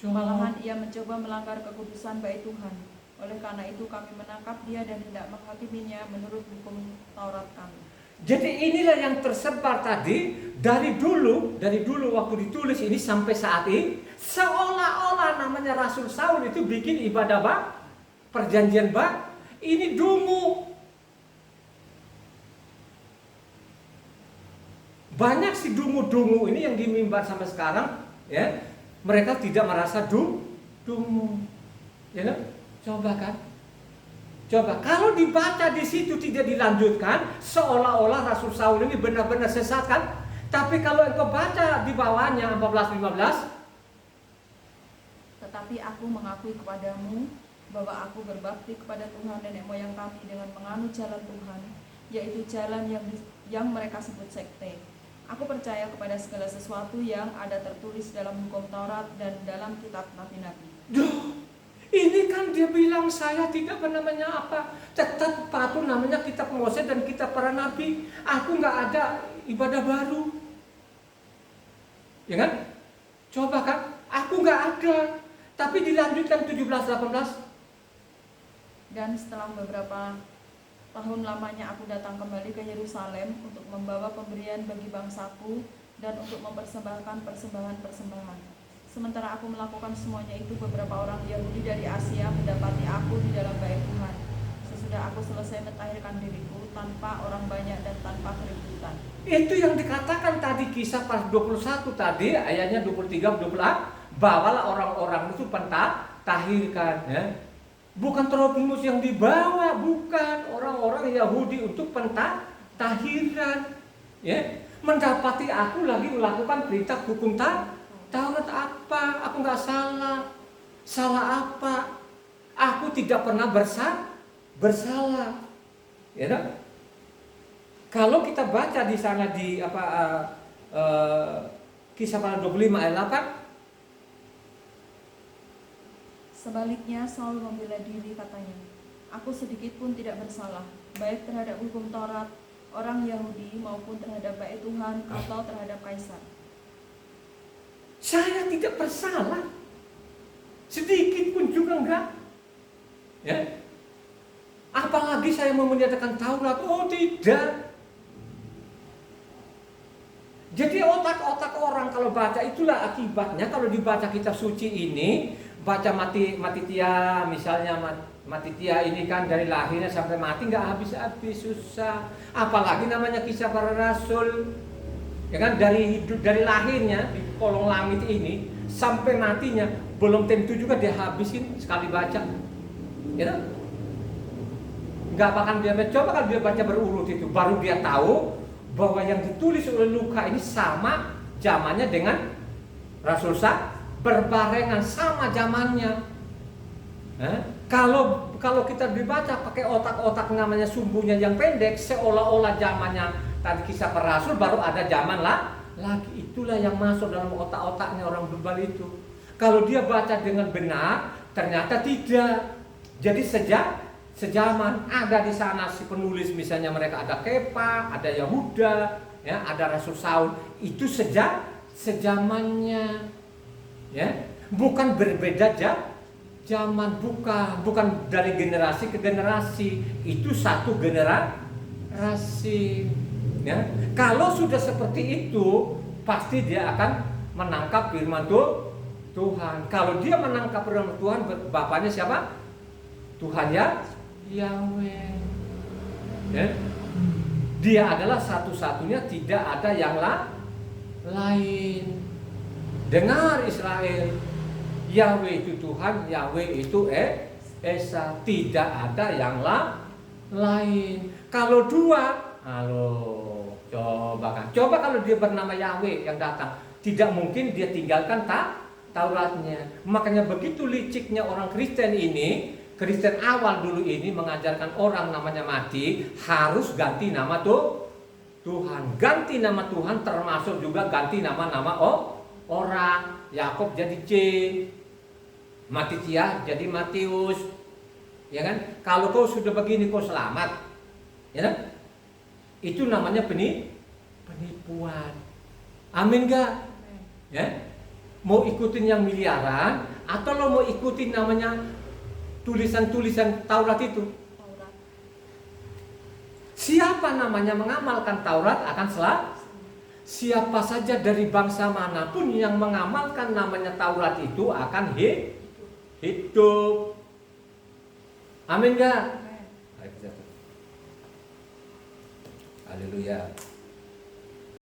Malahan ia mencoba melanggar kekudusan bait Tuhan. Oleh karena itu kami menangkap dia dan hendak menghakiminya menurut hukum Taurat kami. Jadi inilah yang tersebar tadi dari dulu waktu ditulis ini sampai saat ini, seolah-olah namanya Rasul Saul itu bikin ibadah perjanjian ini dungu. Banyak si dungu-dungu ini yang di mimbar sampai sekarang, ya, mereka tidak merasa dungu, ya kan? Coba kalau dibaca di situ tidak dilanjutkan, seolah-olah Rasul Saul ini benar-benar sesat kan? Tapi kalau engkau baca di bawahnya 14-15, tetapi aku mengakui kepadamu bahwa aku berbakti kepada Tuhan nenek moyang kami dengan menganut jalan Tuhan, yaitu jalan yang mereka sebut sekte. Aku percaya kepada segala sesuatu yang ada tertulis dalam hukum Taurat dan dalam kitab nabi-nabi. Ini kan dia bilang saya tidak tetap patuh namanya kitab Moses dan kitab para nabi. Aku nggak ada ibadah baru, ya kan? Coba kan, aku nggak ada. Tapi dilanjutkan 17-18. Dan setelah beberapa tahun lamanya aku datang kembali ke Yerusalem untuk membawa pemberian bagi bangsaku dan untuk mempersembahkan persembahan-persembahan. Sementara aku melakukan semuanya itu, beberapa orang Yahudi dari Asia mendapati aku di dalam bait Tuhan. Sesudah aku selesai mentahirkan diriku tanpa orang banyak dan tanpa keributan. Itu yang dikatakan tadi Kisah pas 21 tadi ayatnya 23-24, bawalah orang-orang itu pentahirkan, ya. Bukan Trofimus yang dibawa, bukan orang-orang Yahudi untuk pentahhiran, ya. Mendapati aku lagi melakukan perintah hukum Taurat apa? Aku nggak salah. Salah apa? Aku tidak pernah bersalah. Ya, tak? Kalau kita baca di sana di Kisah Para 25 ayat 8. Sebaliknya Saul membela diri, katanya, aku sedikit pun tidak bersalah, baik terhadap hukum Taurat, orang Yahudi maupun terhadap bait Tuhan atau terhadap Kaisar. Saya tidak bersalah, sedikit pun juga enggak, ya. Apalagi saya mau menyatakan Taurat, oh tidak. Jadi otak-otak orang kalau baca, itulah akibatnya kalau dibaca kitab suci ini, baca Matitia misalnya, Matitia ini kan dari lahirnya sampai mati nggak habis-habis, susah. Apalagi namanya Kisah Para Rasul. Ya kan, dari lahirnya di kolong langit ini sampai matinya belum tentu juga dia habisin sekali baca, ya kan? Nggak akan dia coba kalau dia baca berurut itu, baru dia tahu bahwa yang ditulis oleh Luka ini sama zamannya dengan Rasul Sa, berbarengan sama zamannya. Kalau kita dibaca pakai otak-otak namanya sumbunya yang pendek, seolah-olah zamannya tadi Kisah Para Rasul baru ada zaman lagi. Itulah yang masuk dalam otak-otaknya orang bebal itu. Kalau dia baca dengan benar, ternyata tidak. Jadi sejaman ada di sana si penulis, misalnya mereka ada Kepa, ada Yahuda, ya, ada Rasul Saul, itu sejamannya, ya, bukan berbeda zaman, bukan dari generasi ke generasi, itu satu generasi. Ya, kalau sudah seperti itu, pasti dia akan menangkap firman Tuhan. Kalau dia menangkap firman Tuhan, bapaknya siapa? Tuhan ya, Yahweh. Ya. Dia adalah satu-satunya, tidak ada yang lain. Dengar Israel, Yahweh itu Tuhan, Yahweh itu Esa, tidak ada yang lain. Kalau dua, coba kalau dia bernama Yahweh yang datang, tidak mungkin dia tinggalkan Tauratnya. Makanya begitu liciknya orang Kristen ini, Kristen awal dulu ini mengajarkan orang namanya mati harus ganti nama Tuhan. Ganti nama Tuhan termasuk juga ganti nama-nama orang. Yakob jadi C, Matitia jadi Matius, ya kan? Kalau kau sudah begini kau selamat, ya kan? Itu namanya penipuan. Amin gak? Ya? Mau ikutin yang miliaran atau lo mau ikutin namanya tulisan-tulisan Taurat itu? Taurat. Siapa namanya mengamalkan Taurat akan siapa saja dari bangsa manapun yang mengamalkan namanya Taurat itu akan hidup. Amin gak? Amen. Haleluya.